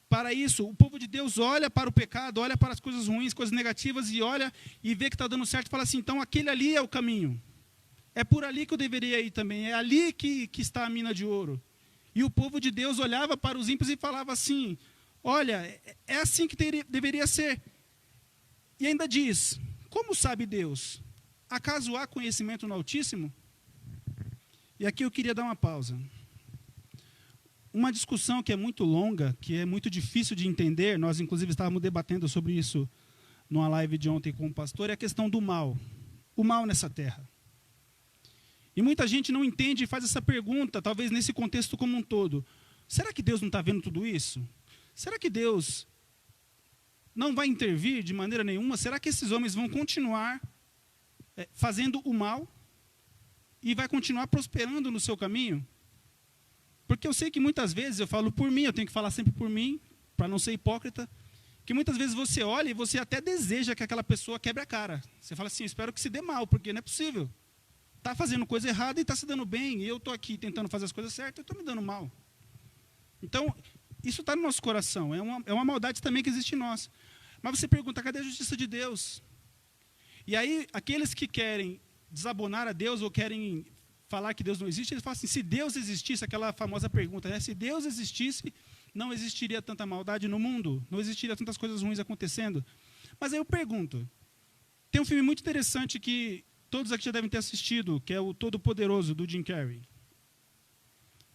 para isso. O povo de Deus olha para o pecado, olha para as coisas ruins, coisas negativas, e olha e vê que está dando certo, e fala assim, então, aquele ali é o caminho. É por ali que eu deveria ir também, é ali que está a mina de ouro. E o povo de Deus olhava para os ímpios e falava assim, olha, é assim que deveria ser. E ainda diz, como sabe Deus? Acaso há conhecimento no Altíssimo? E aqui eu queria dar uma pausa. Uma discussão que é muito longa, que é muito difícil de entender, nós inclusive estávamos debatendo sobre isso numa live de ontem com o pastor, é a questão do mal. O mal nessa terra. E muita gente não entende e faz essa pergunta, talvez nesse contexto como um todo. Será que Deus não está vendo tudo isso? Será que Deus não vai intervir de maneira nenhuma? Será que esses homens vão continuar fazendo o mal e vai continuar prosperando no seu caminho? Porque eu sei que muitas vezes, eu falo por mim, eu tenho que falar sempre por mim, para não ser hipócrita, que muitas vezes você olha e você até deseja que aquela pessoa quebre a cara. Você fala assim, espero que se dê mal, porque não é possível. Está fazendo coisa errada e está se dando bem, e eu estou aqui tentando fazer as coisas certas e estou me dando mal. Então, isso está no nosso coração, é uma maldade também que existe em nós. Mas você pergunta, cadê a justiça de Deus? E aí, aqueles que querem desabonar a Deus ou querem falar que Deus não existe, eles falam assim, se Deus existisse, aquela famosa pergunta, né? Se Deus existisse, não existiria tanta maldade no mundo, não existiria tantas coisas ruins acontecendo. Mas aí eu pergunto, tem um filme muito interessante que todos aqui já devem ter assistido, que é o Todo-Poderoso, do Jim Carrey.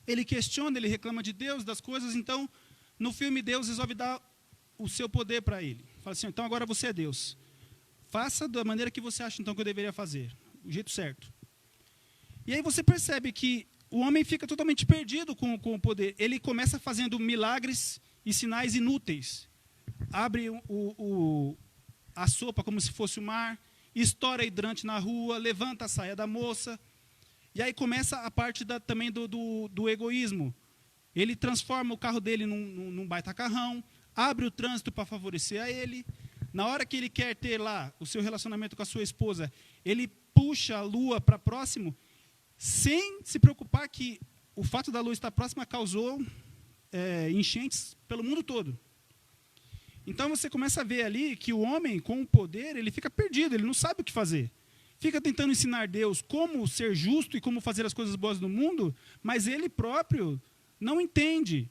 Ele questiona, ele reclama de Deus, das coisas, então, no filme, Deus resolve dar o seu poder para ele. Fala assim, então agora você é Deus. Faça da maneira que você acha, então, que eu deveria fazer. O jeito certo. E aí você percebe que o homem fica totalmente perdido com o poder. Ele começa fazendo milagres e sinais inúteis. Abre a sopa como se fosse o mar, estoura hidrante na rua, levanta a saia da moça. E aí começa a parte também do egoísmo. Ele transforma o carro dele num baita carrão, abre o trânsito para favorecer a ele. Na hora que ele quer ter lá o seu relacionamento com a sua esposa, ele puxa a lua para próximo, sem se preocupar que o fato da lua estar próxima causou enchentes pelo mundo todo. Então você começa a ver ali que o homem, com o poder, ele fica perdido, ele não sabe o que fazer. Fica tentando ensinar Deus como ser justo e como fazer as coisas boas no mundo, mas ele próprio não entende.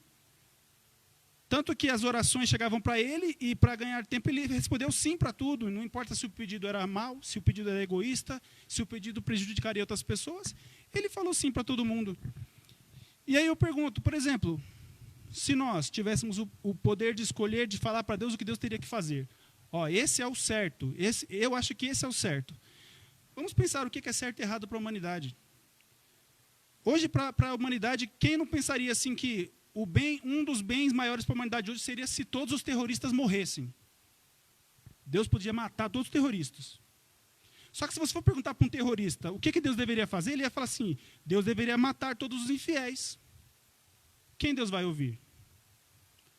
Tanto que as orações chegavam para ele e, para ganhar tempo, ele respondeu sim para tudo. Não importa se o pedido era mau, se o pedido era egoísta, se o pedido prejudicaria outras pessoas. Ele falou sim para todo mundo. E aí eu pergunto, por exemplo, se nós tivéssemos o poder de escolher, de falar para Deus o que Deus teria que fazer. Esse é o certo. Eu acho que esse é o certo. Vamos pensar o que é certo e errado para a humanidade. Hoje, para a humanidade, quem não pensaria assim que um dos bens maiores para a humanidade hoje seria se todos os terroristas morressem? Deus podia matar todos os terroristas. Só que se você for perguntar para um terrorista o que Deus deveria fazer, ele ia falar assim, Deus deveria matar todos os infiéis. Quem Deus vai ouvir?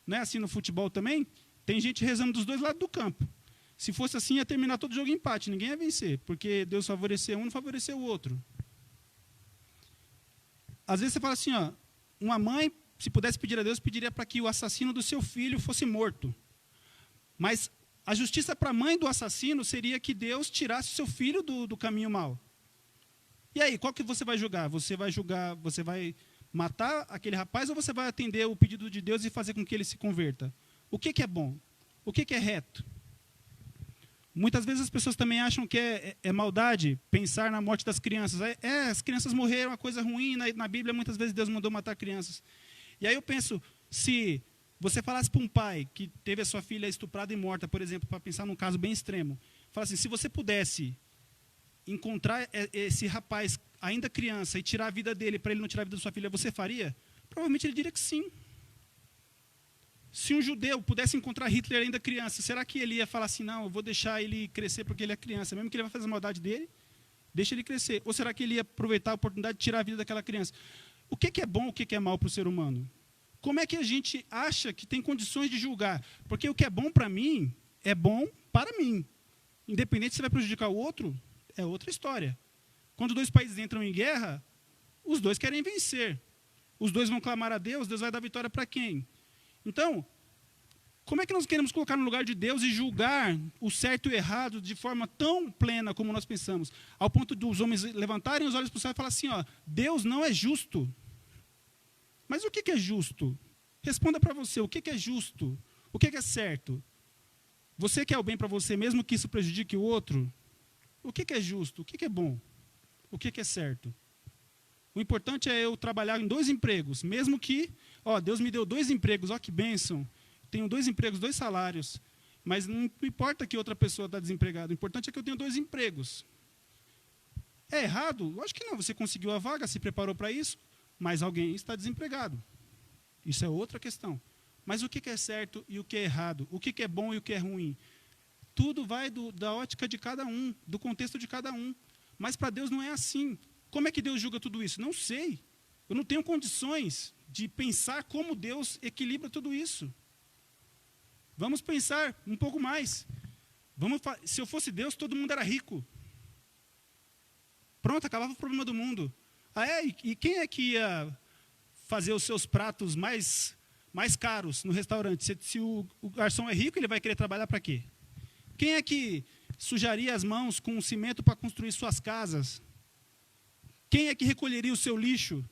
Não é assim no futebol também? Tem gente rezando dos dois lados do campo. Se fosse assim, ia terminar todo jogo em empate, ninguém ia vencer, porque Deus favoreceu um, não favoreceu o outro. Às vezes você fala assim, uma mãe, se pudesse pedir a Deus, pediria para que o assassino do seu filho fosse morto. Mas a justiça para a mãe do assassino seria que Deus tirasse o seu filho do caminho mau. E aí, qual que você vai julgar? Você vai matar aquele rapaz ou você vai atender o pedido de Deus e fazer com que ele se converta? O que é bom? O que é reto? Muitas vezes as pessoas também acham que é maldade pensar na morte das crianças. As crianças morreram, é uma coisa ruim. Na Bíblia, muitas vezes, Deus mandou matar crianças. E aí eu penso, se você falasse para um pai que teve a sua filha estuprada e morta, por exemplo, para pensar num caso bem extremo, fala assim, se você pudesse encontrar esse rapaz ainda criança e tirar a vida dele para ele não tirar a vida da sua filha, você faria? Provavelmente ele diria que sim. Se um judeu pudesse encontrar Hitler ainda criança, será que ele ia falar assim, não, eu vou deixar ele crescer porque ele é criança, mesmo que ele vai fazer a maldade dele, deixa ele crescer. Ou será que ele ia aproveitar a oportunidade de tirar a vida daquela criança? O que é bom, o que é mal para o ser humano? Como é que a gente acha que tem condições de julgar? Porque o que é bom para mim, é bom para mim. Independente se vai prejudicar o outro, é outra história. Quando dois países entram em guerra, os dois querem vencer. Os dois vão clamar a Deus, Deus vai dar vitória para quem? Então, como é que nós queremos colocar no lugar de Deus e julgar o certo e o errado de forma tão plena como nós pensamos? Ao ponto dos homens levantarem os olhos para o céu e falar assim, Deus não é justo. Mas o que é justo? Responda para você, o que é justo? O que é certo? Você quer o bem para você, mesmo que isso prejudique o outro? O que é justo? O que é bom? O que é certo? O importante é eu trabalhar em 2 empregos, mesmo que, Deus me deu 2 empregos, que bênção. Tenho 2 empregos, 2 salários, mas não importa que outra pessoa está desempregada, o importante é que eu tenho 2 empregos. É errado? Lógico que não, você conseguiu a vaga, se preparou para isso, mas alguém está desempregado. Isso é outra questão. Mas o que é certo e o que é errado? O que é bom e o que é ruim? Tudo vai da ótica de cada um, do contexto de cada um. Mas para Deus não é assim. Como é que Deus julga tudo isso? Não sei. Eu não tenho condições de pensar como Deus equilibra tudo isso. Vamos pensar um pouco mais. Se eu fosse Deus, todo mundo era rico. Pronto, acabava o problema do mundo. E quem é que ia fazer os seus pratos mais caros no restaurante? Se o garçom é rico, ele vai querer trabalhar para quê? Quem é que sujaria as mãos com cimento para construir suas casas? Quem é que recolheria o seu lixo?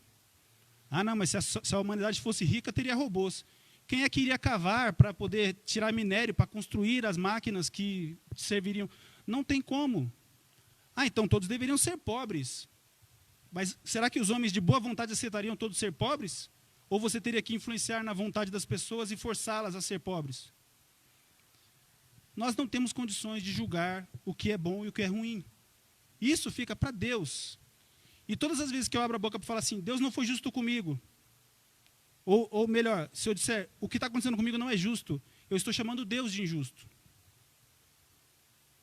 Não, mas se a humanidade fosse rica, teria robôs. Quem é que iria cavar para poder tirar minério, para construir as máquinas que serviriam? Não tem como. Então todos deveriam ser pobres. Mas será que os homens de boa vontade aceitariam todos ser pobres? Ou você teria que influenciar na vontade das pessoas e forçá-las a ser pobres? Nós não temos condições de julgar o que é bom e o que é ruim. Isso fica para Deus. E todas as vezes que eu abro a boca para falar assim, Deus não foi justo comigo, ou melhor, se eu disser, o que está acontecendo comigo não é justo, eu estou chamando Deus de injusto.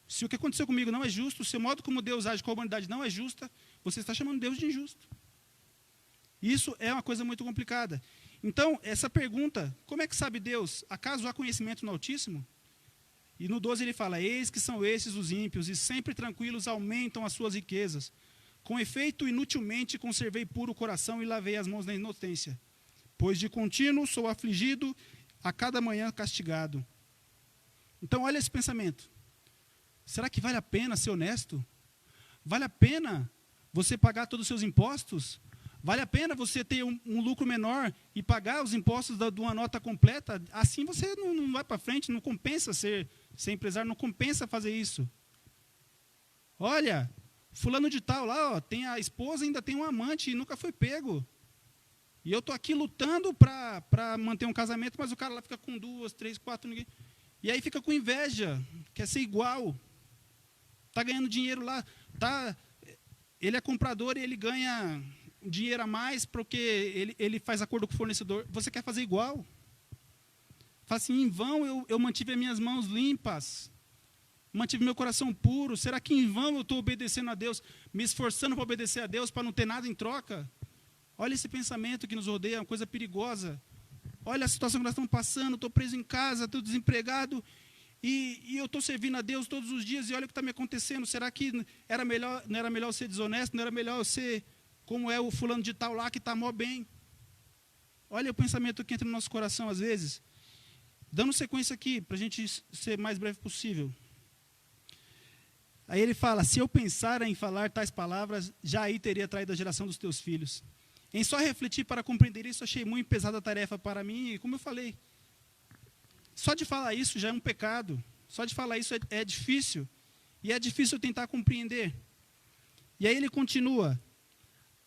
Se o que aconteceu comigo não é justo, se o modo como Deus age com a humanidade não é justa, você está chamando Deus de injusto. Isso é uma coisa muito complicada. Então, essa pergunta, como é que sabe Deus? Acaso há conhecimento no Altíssimo? E no 12 ele fala, eis que são esses os ímpios, e sempre tranquilos aumentam as suas riquezas. Com efeito, inutilmente conservei puro o coração e lavei as mãos na inocência. pois de contínuo sou afligido, a cada manhã castigado. Então, olha esse pensamento. Será que vale a pena ser honesto? Vale a pena você pagar todos os seus impostos? Vale a pena você ter um lucro menor e pagar os impostos de uma nota completa? Assim você não vai para frente, não compensa ser empresário, não compensa fazer isso. Olha, fulano de tal lá, ó, tem a esposa, ainda tem um amante e nunca foi pego. E eu estou aqui lutando para manter um casamento, mas o cara lá fica com 2, 3, 4, ninguém. E aí fica com inveja, quer ser igual. Está ganhando dinheiro lá. Ele é comprador e ele ganha dinheiro a mais porque ele faz acordo com o fornecedor. Você quer fazer igual? Fala assim, em vão eu mantive as minhas mãos limpas. Mantive meu coração puro. Será que em vão eu estou obedecendo a Deus, me esforçando para obedecer a Deus, para não ter nada em troca? Olha esse pensamento que nos rodeia, é uma coisa perigosa. Olha a situação que nós estamos passando, estou preso em casa, estou desempregado, e eu estou servindo a Deus todos os dias, e olha o que está me acontecendo. Será que não era melhor eu ser desonesto, não era melhor eu ser como é o fulano de tal lá, que está mó bem? Olha o pensamento que entra no nosso coração às vezes. Dando sequência aqui, para a gente ser mais breve possível. Aí ele fala, se eu pensar em falar tais palavras, já aí teria traído a geração dos teus filhos. Em só refletir para compreender isso, achei muito pesada a tarefa para mim, e como eu falei, só de falar isso já é um pecado, só de falar isso é difícil, e é difícil tentar compreender. E aí ele continua,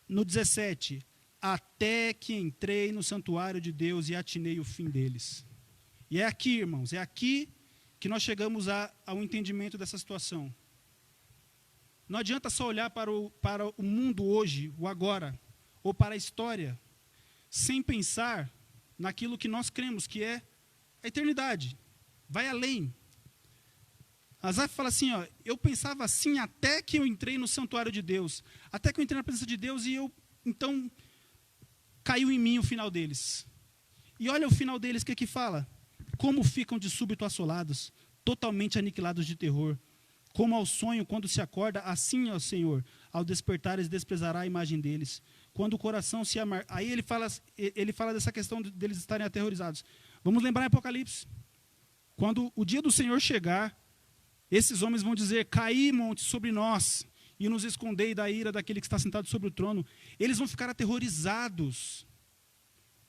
no 17, até que entrei no santuário de Deus e atinei o fim deles. E é aqui, irmãos, é aqui que nós chegamos ao entendimento dessa situação. Não adianta só olhar para o mundo hoje, o agora, ou para a história, sem pensar naquilo que nós cremos, que é a eternidade. Vai além. Asaf fala assim, ó, eu pensava assim até que eu entrei no santuário de Deus, até que eu entrei na presença de Deus e então caiu em mim o final deles. E olha o final deles, o que fala? Como ficam de súbito assolados, totalmente aniquilados de terror. Como ao sonho, quando se acorda, assim, ó Senhor, ao despertares desprezará a imagem deles. Quando o coração se amar... Aí ele fala dessa questão deles estarem aterrorizados. Vamos lembrar em Apocalipse. Quando o dia do Senhor chegar, esses homens vão dizer, caí, monte, sobre nós, e nos escondei da ira daquele que está sentado sobre o trono. Eles vão ficar aterrorizados.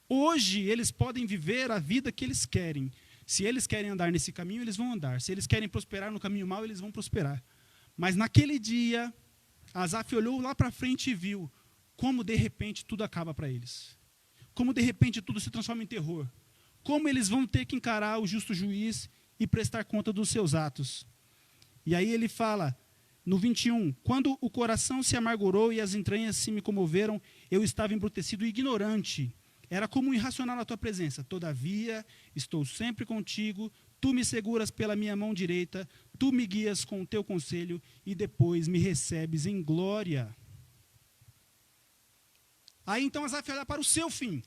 Hoje, eles podem viver a vida que eles querem. Se eles querem andar nesse caminho, eles vão andar. Se eles querem prosperar no caminho mau, eles vão prosperar. Mas naquele dia, Asaf olhou lá para frente e viu como de repente tudo acaba para eles. Como de repente tudo se transforma em terror. Como eles vão ter que encarar o justo juiz e prestar conta dos seus atos. E aí ele fala, no 21, quando o coração se amargurou e as entranhas se me comoveram, eu estava embrutecido e ignorante. Era como um irracional na tua presença. Todavia, estou sempre contigo, tu me seguras pela minha mão direita, tu me guias com o teu conselho e depois me recebes em glória. Aí então Asaf olha para o seu fim.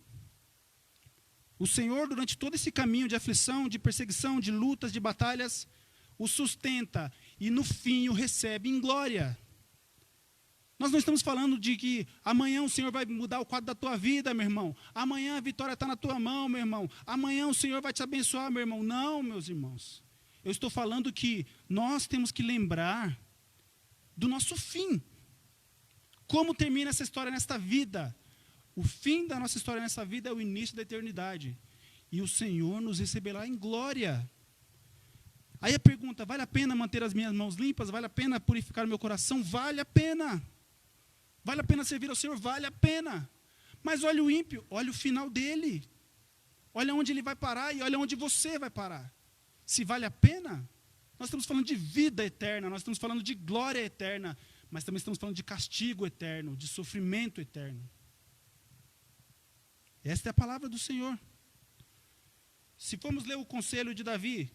O Senhor, durante todo esse caminho de aflição, de perseguição, de lutas, de batalhas, o sustenta e no fim o recebe em glória. Nós não estamos falando de que amanhã o Senhor vai mudar o quadro da tua vida, meu irmão. Amanhã a vitória está na tua mão, meu irmão. Amanhã o Senhor vai te abençoar, meu irmão. Não, meus irmãos. Eu estou falando que nós temos que lembrar do nosso fim. Como termina essa história nesta vida? O fim da nossa história nessa vida é o início da eternidade. E o Senhor nos receberá em glória. Aí a pergunta, vale a pena manter as minhas mãos limpas? Vale a pena purificar o meu coração? Vale a pena. Vale a pena servir ao Senhor? Vale a pena. Mas olha o ímpio, olha o final dele. Olha onde ele vai parar e olha onde você vai parar. Se vale a pena, nós estamos falando de vida eterna, nós estamos falando de glória eterna, mas também estamos falando de castigo eterno, de sofrimento eterno. Esta é a palavra do Senhor. Se formos ler o conselho de Davi,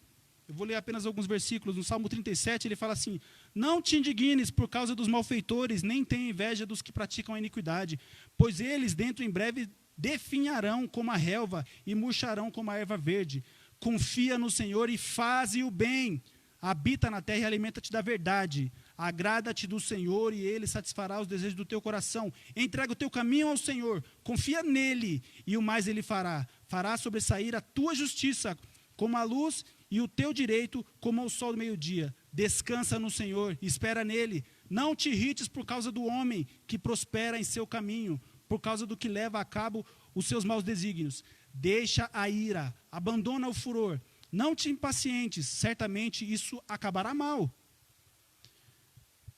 eu vou ler apenas alguns versículos. No Salmo 37, ele fala assim, não te indignes por causa dos malfeitores, nem tenha inveja dos que praticam a iniquidade, pois eles dentro em breve definharão como a relva e murcharão como a erva verde. Confia no Senhor e faze o bem. Habita na terra e alimenta-te da verdade. Agrada-te do Senhor e Ele satisfará os desejos do teu coração. Entrega o teu caminho ao Senhor, confia nele e o mais Ele fará. Fará sobressair a tua justiça como a luz e o teu direito como o sol do meio-dia. Descansa no Senhor, espera nele. Não te irrites por causa do homem que prospera em seu caminho, por causa do que leva a cabo os seus maus desígnios. Deixa a ira, abandona o furor. Não te impacientes, certamente isso acabará mal.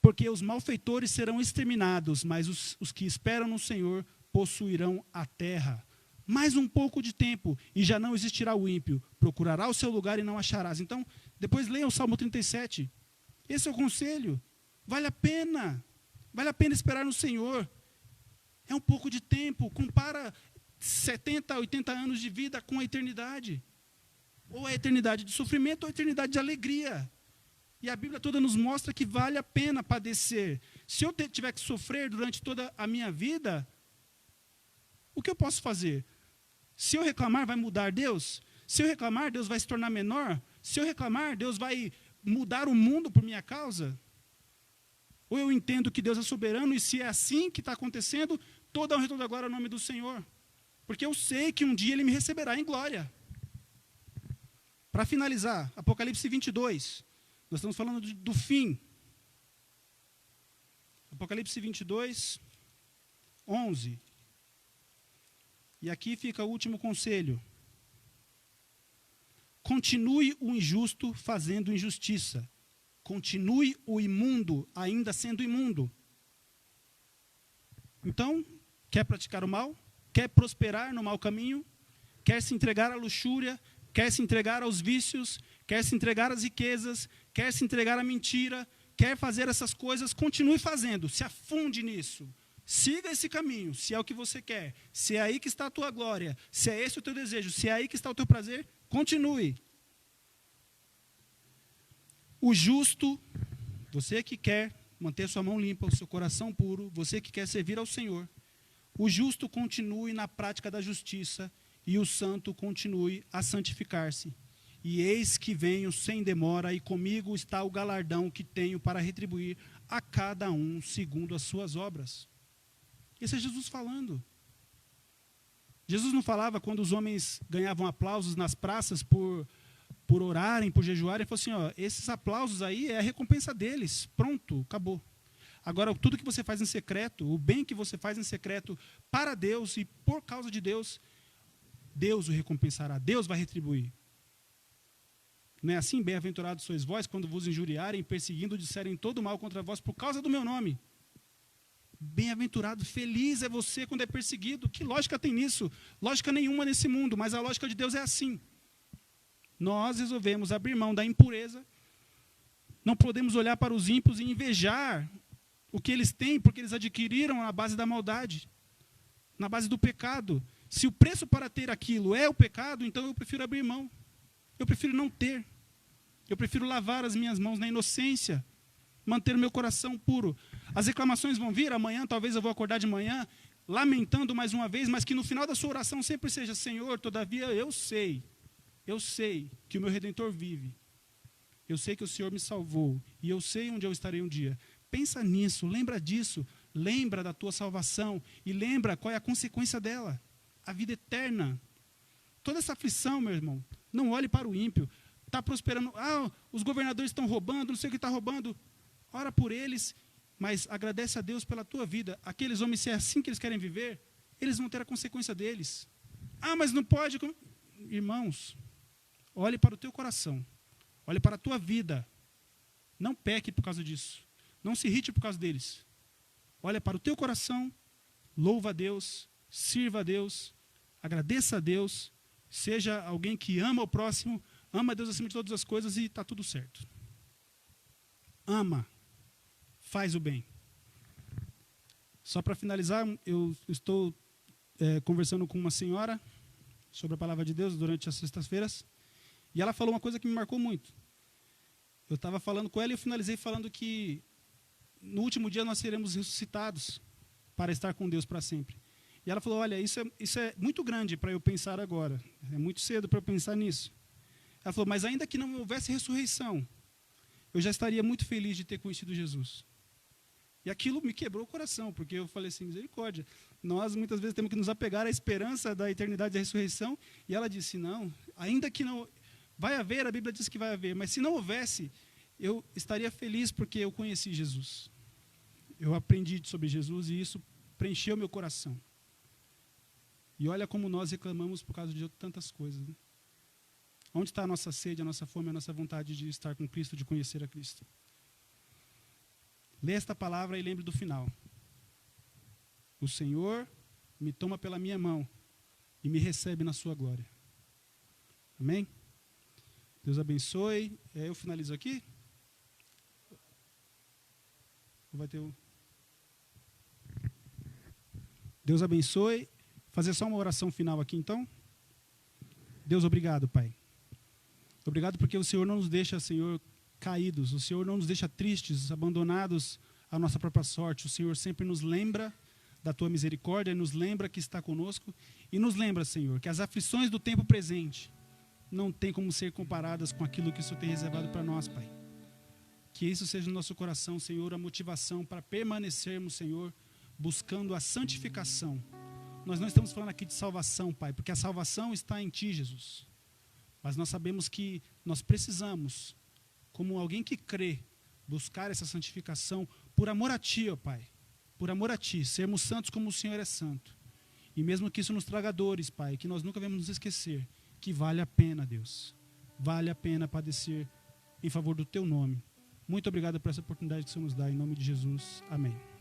Porque os malfeitores serão exterminados, mas os que esperam no Senhor possuirão a terra. Mais um pouco de tempo, e já não existirá o ímpio. Procurará o seu lugar e não acharás. Então, depois leiam o Salmo 37. Esse é o conselho. Vale a pena esperar no Senhor. É um pouco de tempo, compara 70, 80 anos de vida com a eternidade. Ou a eternidade de sofrimento ou a eternidade de alegria. E a Bíblia toda nos mostra que vale a pena padecer. Se eu tiver que sofrer durante toda a minha vida, o que eu posso fazer? Se eu reclamar, vai mudar Deus? Se eu reclamar, Deus vai se tornar menor? Se eu reclamar, Deus vai mudar o mundo por minha causa? Ou eu entendo que Deus é soberano e se é assim que está acontecendo, toda a honra e toda a glória ao nome do Senhor. Porque eu sei que um dia Ele me receberá em glória. Para finalizar, Apocalipse 22. Nós estamos falando do fim. Apocalipse 22, 11. E aqui fica o último conselho. Continue o injusto fazendo injustiça. Continue o imundo ainda sendo imundo. Então, quer praticar o mal? Quer prosperar no mau caminho? Quer se entregar à luxúria? Quer se entregar aos vícios? Quer se entregar às riquezas? Quer se entregar à mentira? Quer fazer essas coisas? Continue fazendo. Se afunde nisso. Siga esse caminho, se é o que você quer. Se é aí que está a tua glória. Se é esse o teu desejo. Se é aí que está o teu prazer, continue. O justo, você que quer manter sua mão limpa, o seu coração puro, você que quer servir ao Senhor, o justo continue na prática da justiça e o santo continue a santificar-se. E eis que venho sem demora, e comigo está o galardão que tenho para retribuir a cada um segundo as suas obras. Esse é Jesus falando. Jesus não falava quando os homens ganhavam aplausos nas praças por orarem, por jejuarem. Ele falou assim, ó, esses aplausos aí é a recompensa deles. Pronto, acabou. Agora, tudo que você faz em secreto, o bem que você faz em secreto para Deus e por causa de Deus, Deus o recompensará, Deus vai retribuir. Não é assim? Bem-aventurados sois vós, quando vos injuriarem, perseguindo, disserem todo mal contra vós por causa do meu nome. Bem-aventurado, feliz é você quando é perseguido. Que lógica tem nisso? Lógica nenhuma nesse mundo, mas a lógica de Deus é assim. Nós resolvemos abrir mão da impureza, não podemos olhar para os ímpios e invejar o que eles têm, porque eles adquiriram na base da maldade, na base do pecado. Se o preço para ter aquilo é o pecado, então eu prefiro abrir mão. Eu prefiro não ter. Eu prefiro lavar as minhas mãos na inocência, manter o meu coração puro. As reclamações vão vir amanhã, talvez eu vou acordar de manhã, lamentando mais uma vez, mas que no final da sua oração sempre seja, Senhor, todavia eu sei que o meu Redentor vive. Eu sei que o Senhor me salvou, e eu sei onde eu estarei um dia. Pensa nisso, lembra disso, lembra da tua salvação, e lembra qual é a consequência dela, a vida eterna. Toda essa aflição, meu irmão, não olhe para o ímpio. Está prosperando, os governadores estão roubando, não sei o que está roubando. Ora por eles, mas agradece a Deus pela tua vida. Aqueles homens, se é assim que eles querem viver, eles vão ter a consequência deles. Mas não pode. Irmãos, olhe para o teu coração. Olhe para a tua vida. Não peque por causa disso. Não se irrite por causa deles. Olha para o teu coração, louva a Deus, sirva a Deus, agradeça a Deus, seja alguém que ama o próximo, ama a Deus acima de todas as coisas e está tudo certo. Ama. Faz o bem. Só para finalizar, eu estou conversando com uma senhora sobre a palavra de Deus durante as sextas-feiras, e ela falou uma coisa que me marcou muito. Eu estava falando com ela e eu finalizei falando que no último dia nós seremos ressuscitados para estar com Deus para sempre. E ela falou, olha, isso é muito grande para eu pensar agora, é muito cedo para eu pensar nisso. Ela falou, mas ainda que não houvesse ressurreição, eu já estaria muito feliz de ter conhecido Jesus. E aquilo me quebrou o coração, porque eu falei assim, misericórdia, nós muitas vezes temos que nos apegar à esperança da eternidade da ressurreição, e ela disse, não, ainda que não, vai haver, a Bíblia diz que vai haver, mas se não houvesse, eu estaria feliz porque eu conheci Jesus. Eu aprendi sobre Jesus e isso preencheu meu coração. E olha como nós reclamamos por causa de tantas coisas. Né? Onde está a nossa sede, a nossa fome, a nossa vontade de estar com Cristo, de conhecer a Cristo? Lê esta palavra e lembre do final. O Senhor me toma pela minha mão e me recebe na sua glória. Amém? Deus abençoe. Eu finalizo aqui? Ou vai ter um... Deus abençoe. Fazer só uma oração final aqui, então. Deus, obrigado, Pai. Obrigado porque o Senhor não nos deixa, Senhor, caídos. O Senhor não nos deixa tristes, abandonados à nossa própria sorte. O Senhor sempre nos lembra da Tua misericórdia, nos lembra que está conosco e nos lembra, Senhor, que as aflições do tempo presente não tem como ser comparadas com aquilo que o Senhor tem reservado para nós, Pai. Que isso seja no nosso coração, Senhor, a motivação para permanecermos, Senhor, buscando a santificação. Nós não estamos falando aqui de salvação, Pai, porque a salvação está em Ti, Jesus. Mas nós sabemos que nós precisamos, como alguém que crê, buscar essa santificação por amor a Ti, ó Pai. Por amor a Ti, sermos santos como o Senhor é santo. E mesmo que isso nos traga dores, Pai, que nós nunca devemos nos esquecer, que vale a pena, Deus. Vale a pena padecer em favor do Teu nome. Muito obrigado por essa oportunidade que o Senhor nos dá, em nome de Jesus. Amém.